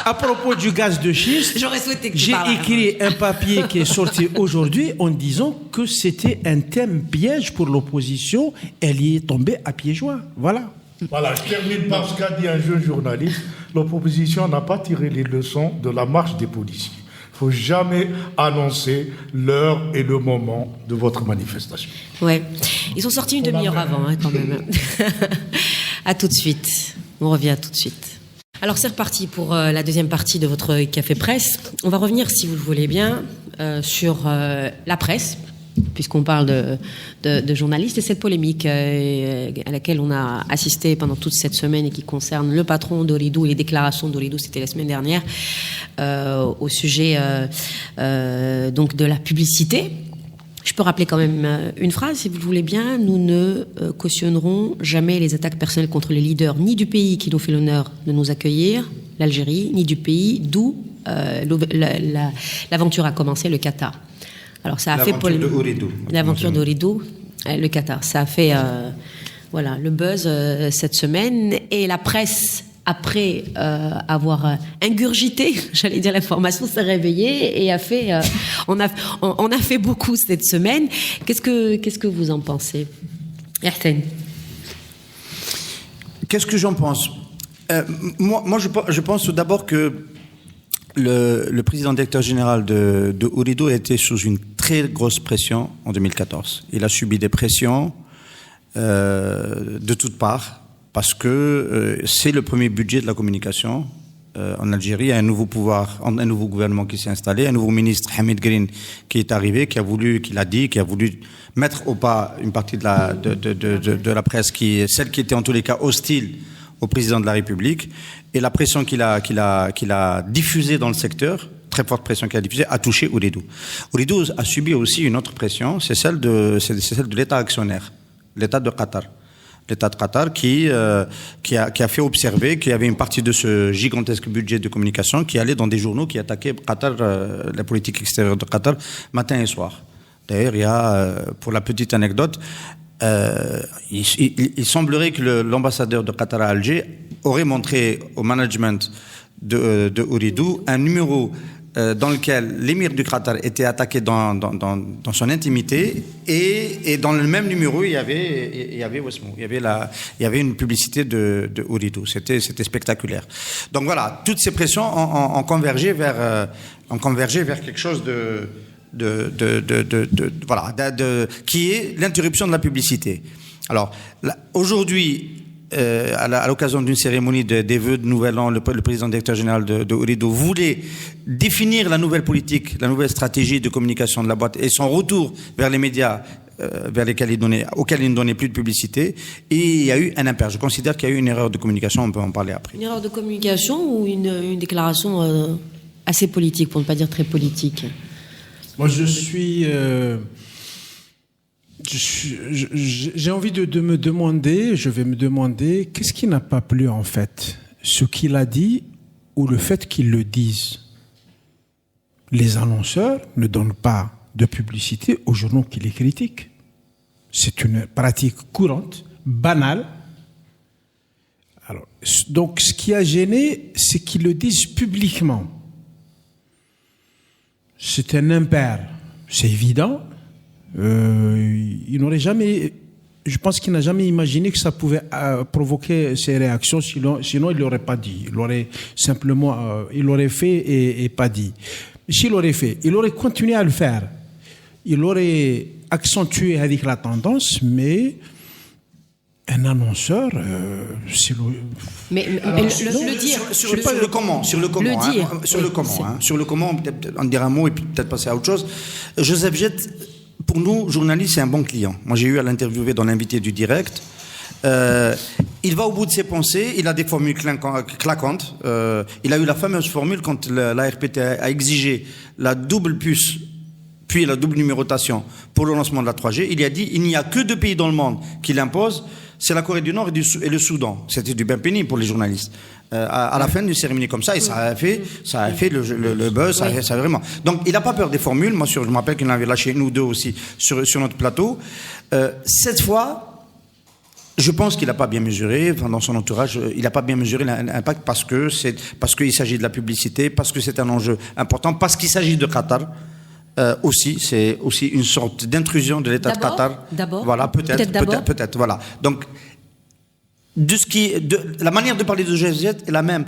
À propos du gaz de schiste, j'aurais souhaité que tu j'ai parles. écrit un papier qui est sorti aujourd'hui en disant que c'était un thème piège pour l'opposition. Elle y est tombée à pieds joints. Voilà. Voilà, je termine par ce qu'a dit un jeune journaliste. L'opposition n'a pas tiré les leçons de la marche des policiers. Il ne faut jamais annoncer l'heure et le moment de votre manifestation. Ouais. Ils sont sortis une demi-heure avant, quand même. À tout de suite. On revient tout de suite. Alors c'est reparti pour la deuxième partie de votre Café Presse. On va revenir, si vous le voulez bien, sur la presse, puisqu'on parle de journalistes, et cette polémique à laquelle on a assisté pendant toute cette semaine et qui concerne le patron d'Ooredoo et les déclarations d'Ooredoo, c'était la semaine dernière, au sujet donc de la publicité. Je peux rappeler quand même une phrase, si vous le voulez bien. Nous ne cautionnerons jamais les attaques personnelles contre les leaders, ni du pays qui nous fait l'honneur de nous accueillir, l'Algérie, ni du pays d'où l'aventure a commencé, le Qatar. Alors ça a fait polémique. L'aventure d'Ooredoo, le Qatar. Ça a fait le buzz cette semaine. Et la presse, après avoir ingurgité, j'allais dire l'information, s'est réveillée et on a fait beaucoup cette semaine. Qu'est-ce que vous en pensez, Yahtane? Qu'est-ce que j'en pense? Moi, je pense tout d'abord que le président directeur général de Ooredoo a été sous une très grosse pression en 2014. Il a subi des pressions de toutes parts, parce que c'est le premier budget de la communication en Algérie. Il y a un nouveau pouvoir, un nouveau gouvernement qui s'est installé, un nouveau ministre, Hamid Green, qui est arrivé, qui a voulu mettre au pas une partie de la presse, celle qui était en tous les cas hostile au président de la République. Et la pression qu'il a diffusée dans le secteur, très forte pression qu'il a diffusée, a touché Ooredoo. Ooredoo a subi aussi une autre pression, c'est celle de l'État actionnaire, l'État de Qatar. L'État de Qatar qui a fait observer qu'il y avait une partie de ce gigantesque budget de communication qui allait dans des journaux qui attaquaient Qatar, la politique extérieure de Qatar, matin et soir. D'ailleurs, il y a, pour la petite anecdote, il semblerait que l'ambassadeur de Qatar à Alger aurait montré au management de Ooredoo un numéro dans lequel l'émir du Qatar était attaqué dans son intimité, et dans le même numéro il y avait Westmo, il y avait une publicité de Ooredoo. C'était spectaculaire. Donc voilà, toutes ces pressions ont convergé vers quelque chose qui est l'interruption de la publicité. Alors aujourd'hui, à l'occasion d'une cérémonie des vœux de Nouvel An, le président directeur général de Ooredoo voulait définir la nouvelle politique, la nouvelle stratégie de communication de la boîte et son retour vers les médias auxquels il ne donnait plus de publicité. Et il y a eu un impair. Je considère qu'il y a eu une erreur de communication, on peut en parler après. Une erreur de communication ou une déclaration assez politique, pour ne pas dire très politique? Moi, j'ai envie de me demander, je vais me demander, qu'est-ce qui n'a pas plu en fait? Ce qu'il a dit ou le fait qu'ils le disent? Les annonceurs ne donnent pas de publicité aux journaux qui les critiquent. C'est une pratique courante, banale. Alors, donc, ce qui a gêné, c'est qu'ils le disent publiquement. C'est un impair, c'est évident. il n'aurait jamais... Je pense qu'il n'a jamais imaginé que ça pouvait provoquer ces réactions, sinon il l'aurait pas dit. Il aurait simplement, il l'aurait fait et pas dit. S'il l'aurait fait, il aurait continué à le faire. Il aurait accentué avec la tendance, mais un annonceur, c'est le... Mais le dire... Sur le comment, on dira un mot et puis peut-être passer à autre chose. Joseph Jett, pour nous, journalistes, c'est un bon client. Moi, j'ai eu à l'interviewer dans l'invité du direct. Il va au bout de ses pensées, il a des formules claquantes. Il a eu la fameuse formule quand la RPT a exigé la double puce, puis la double numérotation pour le lancement de la 3G. Il a dit, il n'y a que 2 pays dans le monde qui l'imposent, c'est la Corée du Nord et le Soudan. C'était du bien pénible pour les journalistes. À la fin d'une cérémonie comme ça, et ça a fait le buzz, ça a vraiment. Donc, il n'a pas peur des formules. Moi, je me rappelle qu'il en avait lâché nous 2 aussi sur notre plateau. Cette fois, je pense qu'il n'a pas bien mesuré, dans son entourage, il n'a pas bien mesuré l'impact parce qu'il s'agit de la publicité, parce que c'est un enjeu important, parce qu'il s'agit de Qatar. Aussi, c'est aussi une sorte d'intrusion de l'État de Qatar. D'abord. Voilà, peut-être, voilà. Donc, la manière de parler de Joseph Jett est la même.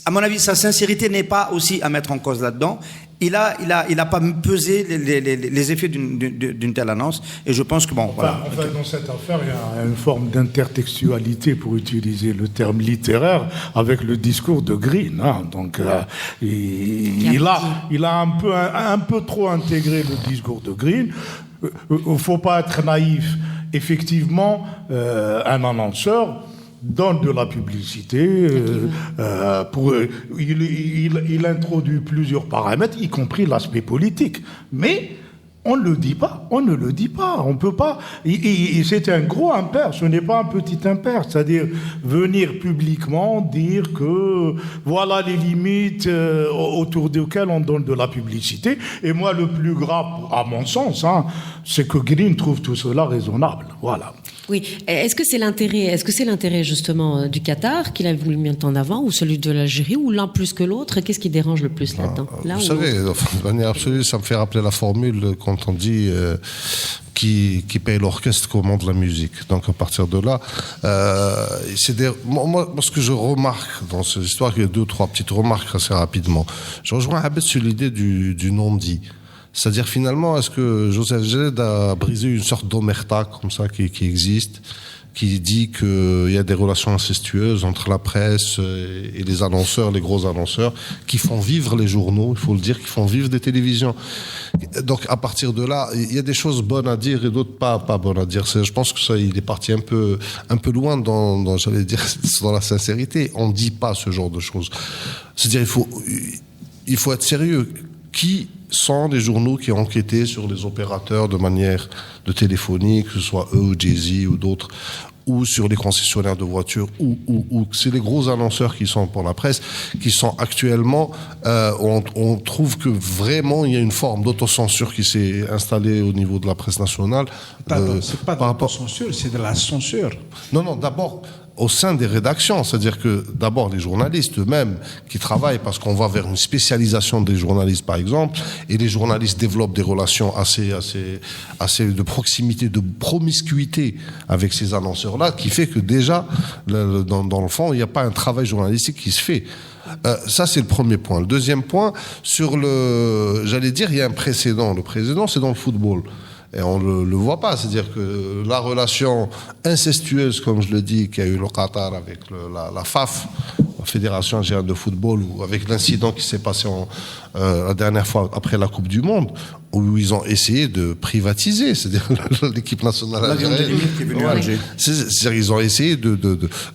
À mon avis, sa sincérité n'est pas aussi à mettre en cause là-dedans. Il a pas pesé les effets d'une telle annonce, et je pense que bon. Voilà. En fait, dans cette affaire, il y a une forme d'intertextualité, pour utiliser le terme littéraire, avec le discours de Green. Hein. Donc, il a un peu trop intégré le discours de Green. Il faut pas être naïf. Effectivement, un annonceur donne de la publicité, il introduit plusieurs paramètres, y compris l'aspect politique. Mais on ne le dit pas, on peut pas. C'est un gros impair, ce n'est pas un petit impair, c'est-à-dire venir publiquement dire que voilà les limites autour desquelles on donne de la publicité. Et moi, le plus grave, à mon sens, c'est que Green trouve tout cela raisonnable. Voilà. Oui. Est-ce que c'est l'intérêt justement du Qatar qu'il a voulu mettre en avant, ou celui de l'Algérie, ou l'un plus que l'autre? Qu'est-ce qui dérange le plus là-dedans? Vous savez, de manière absolue, ça me fait rappeler la formule quand on dit qui paye l'orchestre commande la musique. Donc à partir de là, moi, ce que je remarque dans cette histoire, il y a 2 ou 3 petites remarques assez rapidement. Je rejoins Abed sur l'idée du non-dit. C'est-à-dire, finalement, est-ce que Joseph Jett a brisé une sorte d'omerta comme ça qui existe, qui dit qu'il y a des relations incestueuses entre la presse et les annonceurs, les gros annonceurs, qui font vivre les journaux, il faut le dire, qui font vivre des télévisions. Donc, à partir de là, il y a des choses bonnes à dire et d'autres pas bonnes à dire. Je pense que ça, il est parti un peu loin dans j'allais dire, dans la sincérité. On ne dit pas ce genre de choses. C'est-à-dire, il faut être sérieux. Qui sont les journaux qui ont enquêté sur les opérateurs de manière de téléphonie, que ce soit eux ou Jay-Z ou d'autres, ou sur les concessionnaires de voitures, ou c'est les gros annonceurs qui sont pour la presse, qui sont actuellement, on trouve que vraiment il y a une forme d'autocensure qui s'est installée au niveau de la presse nationale. C'est pas de l'autocensure, c'est de la censure. Non, d'abord au sein des rédactions, c'est-à-dire que d'abord les journalistes eux-mêmes qui travaillent, parce qu'on va vers une spécialisation des journalistes par exemple, et les journalistes développent des relations assez de proximité, de promiscuité avec ces annonceurs-là, qui fait que déjà dans le fond il n'y a pas un travail journalistique qui se fait. Ça c'est le premier point. Le deuxième point, j'allais dire, il y a un précédent. Le précédent, c'est dans le football. Et on le voit pas, c'est-à-dire que la relation incestueuse, comme je le dis, qu'a eu le Qatar avec la FAF, la Fédération algérienne de football, ou avec l'incident qui s'est passé la dernière fois après la Coupe du Monde, où ils ont essayé de privatiser, c'est-à-dire l'équipe nationale algérienne. Qui est venue à Alger. C'est-à-dire ils ont essayé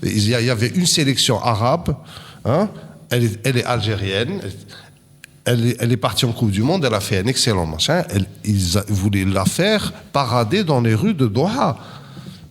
il y avait une sélection arabe, elle est algérienne. Elle est partie en Coupe du Monde, elle a fait un excellent machin. Ils voulaient la faire parader dans les rues de Doha.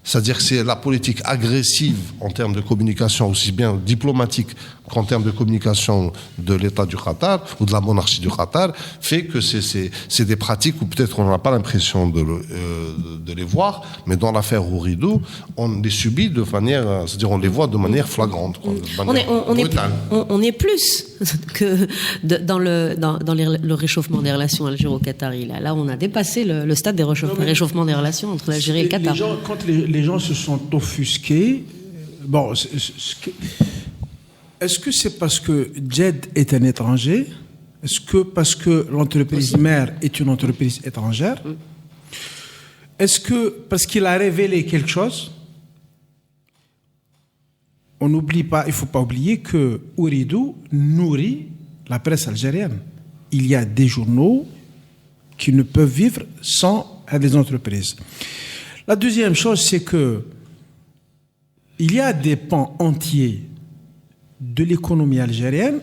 C'est-à-dire que c'est la politique agressive en termes de communication, aussi bien diplomatique qu'en termes de communication de l'État du Qatar ou de la monarchie du Qatar, fait que c'est des pratiques où peut-être on n'a pas l'impression de les voir, mais dans l'affaire Ooredoo, on les subit de manière, c'est-à-dire on les voit de manière flagrante, de manière brutale. On est plus que dans le réchauffement des relations algéro-qatari. Là, on a dépassé le stade des réchauffements des relations entre l'Algérie et le Qatar. Quand les gens se sont offusqués, bon, est-ce que c'est parce que Jed est un étranger? Est-ce que parce que l'entreprise mère est une entreprise étrangère? Est-ce que parce qu'il a révélé quelque chose? On n'oublie pas, il ne faut pas oublier que Ooredoo nourrit la presse algérienne. Il y a des journaux qui ne peuvent vivre sans des entreprises. La deuxième chose, c'est que il y a des pans entiers de l'économie algérienne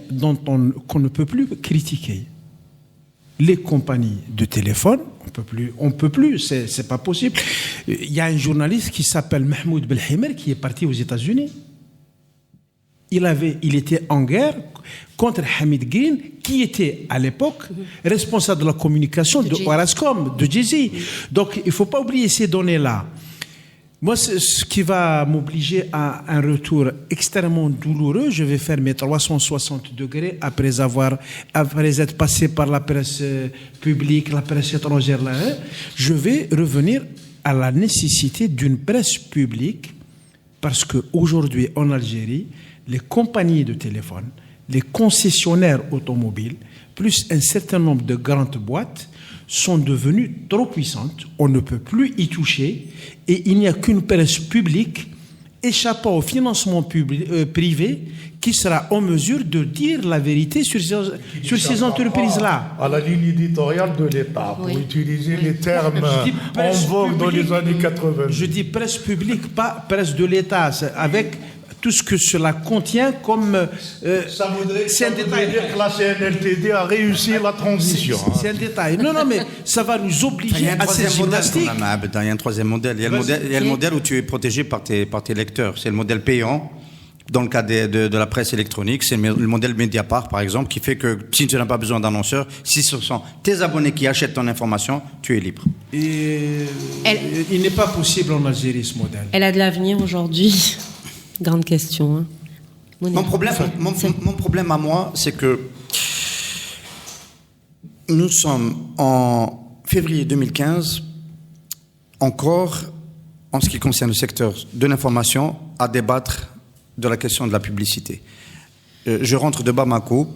qu'on ne peut plus critiquer. Les compagnies de téléphone, on peut plus, c'est pas possible. Il y a un journaliste qui s'appelle Mahmoud Belhimer qui est parti aux États-Unis. Il était en guerre contre Hamid Green, qui était à l'époque responsable de la communication de Orascom, de Jay-Z. Donc il ne faut pas oublier ces données-là. Moi, ce qui va m'obliger à un retour extrêmement douloureux, je vais faire mes 360 degrés après être passé par la presse publique, la presse étrangère, je vais revenir à la nécessité d'une presse publique, parce qu'aujourd'hui en Algérie, les compagnies de téléphone, les concessionnaires automobiles, plus un certain nombre de grandes boîtes, sont devenues trop puissantes. On ne peut plus y toucher et il n'y a qu'une presse publique échappant au financement privé qui sera en mesure de dire la vérité sur ces entreprises-là. À la ligne éditoriale de l'État, pour utiliser les termes en vogue dans les années 80. Je dis presse publique, pas presse de l'État, avec tout ce que cela contient comme... ça voudrait dire que la CNLTD a réussi la transition. C'est un détail. Non, mais ça va nous obliger à cette gymnastique. Il y a un troisième modèle. Il y a le modèle où tu es protégé par tes lecteurs. C'est le modèle payant. Dans le cas de la presse électronique, c'est le modèle Mediapart, par exemple, qui fait que si tu n'as pas besoin d'annonceurs, si ce sont tes abonnés qui achètent ton information, tu es libre. Il n'est pas possible en Algérie, ce modèle. Elle a de l'avenir aujourd'hui. Grande question. Hein. Mon problème à moi, c'est que nous sommes en février 2015, encore, en ce qui concerne le secteur de l'information, à débattre de la question de la publicité. Je rentre de Bamako,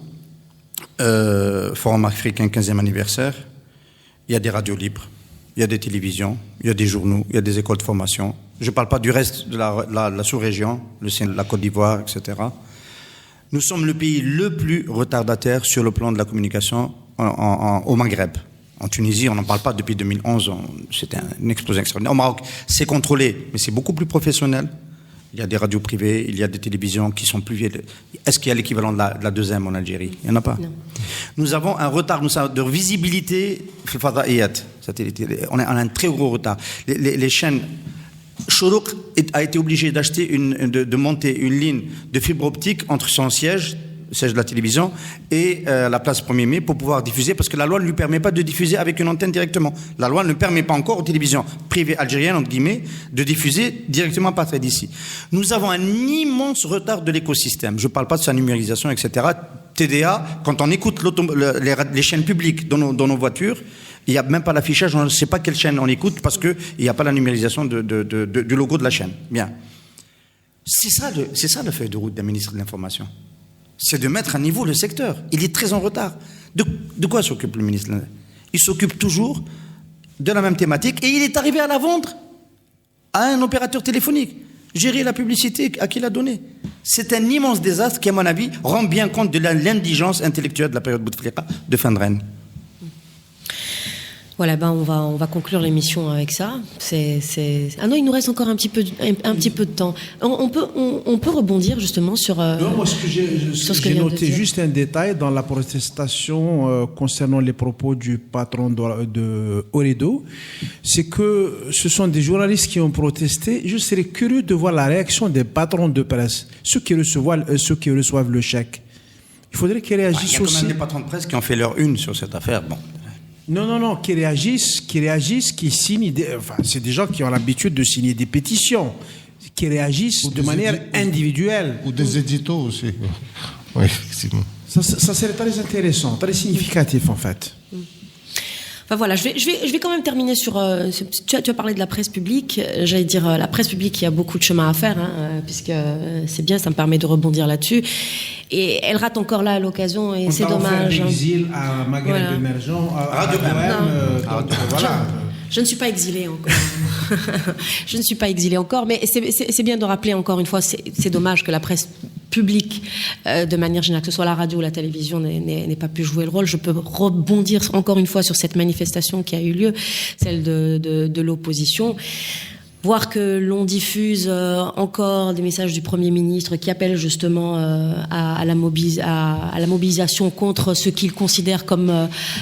Forum africain 15e anniversaire, il y a des radios libres, il y a des télévisions, il y a des journaux, il y a des écoles de formation. Je ne parle pas du reste de la sous-région, la Côte d'Ivoire, etc. Nous sommes le pays le plus retardataire sur le plan de la communication au Maghreb. En Tunisie, on n'en parle pas depuis 2011, c'était une explosion extraordinaire. Au Maroc, c'est contrôlé, mais c'est beaucoup plus professionnel. Il y a des radios privées, il y a des télévisions qui sont plus vieilles. Est-ce qu'il y a l'équivalent de la deuxième en Algérie? Il n'y en a pas. Non. Nous avons un retard de visibilité. On a un très gros retard. Les chaînes... Chourouk a été obligé d'acheter de monter une ligne de fibre optique entre son siège de la télévision, et la place 1er mai pour pouvoir diffuser, parce que la loi ne lui permet pas de diffuser avec une antenne directement. La loi ne permet pas encore aux télévisions privées algériennes, entre guillemets, de diffuser directement à partir d'ici. Nous avons un immense retard de l'écosystème. Je ne parle pas de sa numérisation, etc. TDA, quand on écoute les chaînes publiques dans nos voitures, il n'y a même pas l'affichage, on ne sait pas quelle chaîne on écoute parce qu'il n'y a pas la numérisation du logo de la chaîne. Bien. C'est ça le feuille de route d'un ministre de l'Information. C'est de mettre à niveau le secteur. Il est très en retard. De quoi s'occupe le ministre? Il s'occupe toujours de la même thématique et il est arrivé à la vendre à un opérateur téléphonique. Gérer la publicité à qui l'a donnée. C'est un immense désastre qui, à mon avis, rend bien compte de l'indigence intellectuelle de la période Bouteflika de fin de règne. Voilà, on va conclure l'émission avec ça. Ah non, il nous reste encore un petit peu de temps. On peut rebondir justement sur. Non, moi, j'ai noté juste un détail dans la protestation concernant les propos du patron de Ooredoo, c'est que ce sont des journalistes qui ont protesté. Je serais curieux de voir la réaction des patrons de presse, ceux qui reçoivent le chèque. Il faudrait qu'ils réagissent aussi. Il y a quand même des patrons de presse qui ont fait leur une sur cette affaire. Bon. Non, qui réagissent, qui signent. C'est des gens qui ont l'habitude de signer des pétitions, qui réagissent de manière individuelle. Ou des éditos aussi. Oui, effectivement. Ça serait très intéressant, très significatif en fait. Enfin voilà, je vais quand même terminer sur. Tu as parlé de la presse publique. J'allais dire la presse publique, il y a beaucoup de chemin à faire, puisque c'est bien, ça me permet de rebondir là-dessus. Et elle rate encore là à l'occasion, et c'est dommage. On l'exil à Maghreb émergent, à voilà. Je ne suis pas exilée encore. Mais c'est bien de rappeler encore une fois, c'est dommage que la presse publique, de manière générale, que ce soit la radio ou la télévision, n'ait pas pu jouer le rôle. Je peux rebondir encore une fois sur cette manifestation qui a eu lieu, celle de l'opposition. Voir que l'on diffuse encore des messages du Premier ministre qui appellent justement à la mobilisation contre ce qu'il considère comme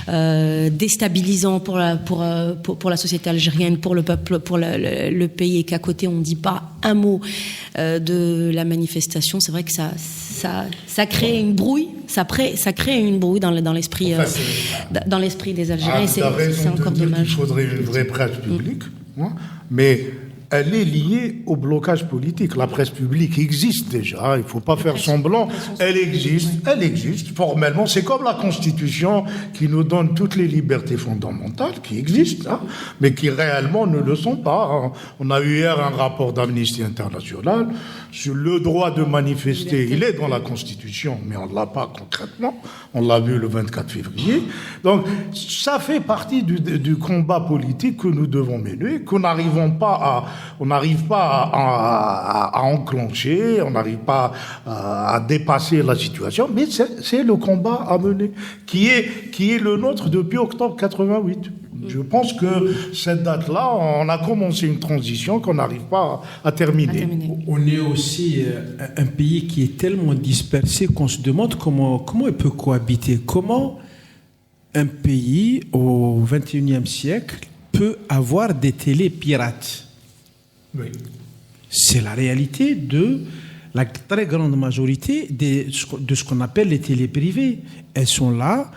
déstabilisant pour la société algérienne, pour le peuple, pour le pays, et qu'à côté on ne dit pas un mot de la manifestation. C'est vrai que ça crée une brouille, ça crée une brouille dans l'esprit dans l'esprit des Algériens. C'est encore dommage. Il faudrait une vraie presse publique, mais elle est liée au blocage politique. La presse publique existe déjà, il ne faut pas faire semblant. Elle existe formellement. C'est comme la Constitution qui nous donne toutes les libertés fondamentales qui existent, mais qui réellement ne le sont pas. On a eu hier un rapport d'Amnesty International sur le droit de manifester. Il est dans la Constitution, mais on ne l'a pas concrètement. On l'a vu le 24 février. Donc, ça fait partie du combat politique que nous devons mener, qu'on n'arrive pas à enclencher, on n'arrive pas à dépasser la situation, mais c'est le combat à mener, qui est le nôtre depuis octobre 88. Je pense que cette date-là, on a commencé une transition qu'on n'arrive pas à terminer. On est aussi un pays qui est tellement dispersé qu'on se demande comment il peut cohabiter. Comment un pays au XXIe siècle peut avoir des télés pirates? Oui. C'est la réalité de la très grande majorité de ce qu'on appelle les télés privées. Elles sont là,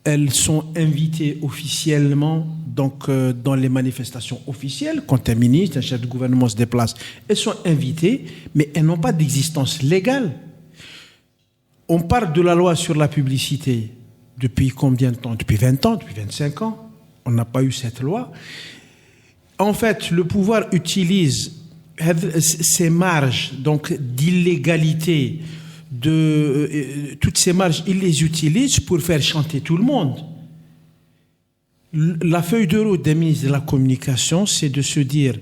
elles sont invitées officiellement donc, dans les manifestations officielles. Quand un ministre, un chef de gouvernement se déplace, elles sont invitées, mais elles n'ont pas d'existence légale. On parle de la loi sur la publicité depuis combien de temps? Depuis 20 ans, depuis 25 ans. On n'a pas eu cette loi. En fait, le pouvoir utilise ces marges donc, d'illégalité, toutes ces marges, il les utilise pour faire chanter tout le monde. La feuille de route des ministres de la Communication, c'est de se dire,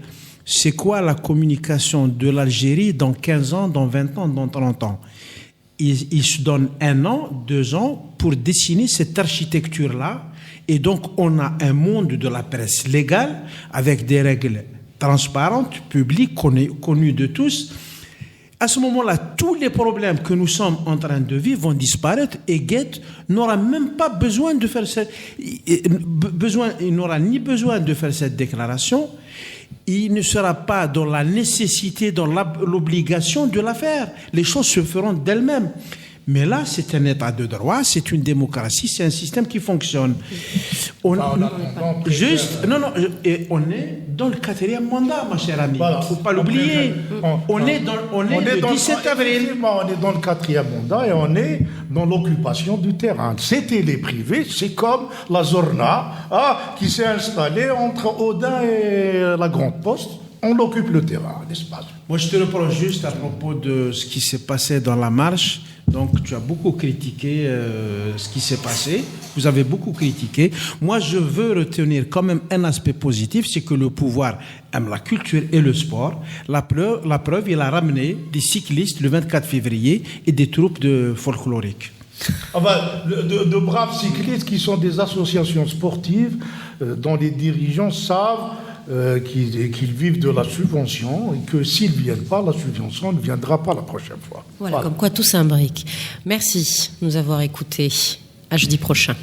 c'est quoi la communication de l'Algérie dans 15 ans, dans 20 ans, dans 30 ans? Ils se donnent 1 an, 2 ans pour dessiner cette architecture-là. Et donc, on a un monde de la presse légale avec des règles transparentes, publiques, connues de tous. À ce moment-là, tous les problèmes que nous sommes en train de vivre vont disparaître et Guette n'aura même pas besoin de faire il n'aura ni besoin de faire cette déclaration, il ne sera pas dans la nécessité, dans l'obligation de la faire. Les choses se feront d'elles-mêmes. Mais là, c'est un état de droit, c'est une démocratie, c'est un système qui fonctionne. On est dans le 4e mandat, ma chère amie. Il ne faut pas l'oublier. On est le 17 avril. On est dans le 4e mandat et on est dans l'occupation du terrain. C'était les privés, c'est comme la Zorna qui s'est installée entre Audin et la Grande Poste. On occupe le terrain, n'est-ce pas? Moi, je te reproche juste à propos de ce qui s'est passé dans la marche. Donc, tu as beaucoup critiqué ce qui s'est passé. Vous avez beaucoup critiqué. Moi, je veux retenir quand même un aspect positif, c'est que le pouvoir aime la culture et le sport. La preuve, il a ramené des cyclistes le 24 février et des troupes de folkloriques. De braves cyclistes qui sont des associations sportives dont les dirigeants savent qu'ils vivent de la subvention et que s'ils ne viennent pas, la subvention ne viendra pas la prochaine fois. Voilà. Comme quoi tout s'imbrique. Merci de nous avoir écoutés. À jeudi prochain.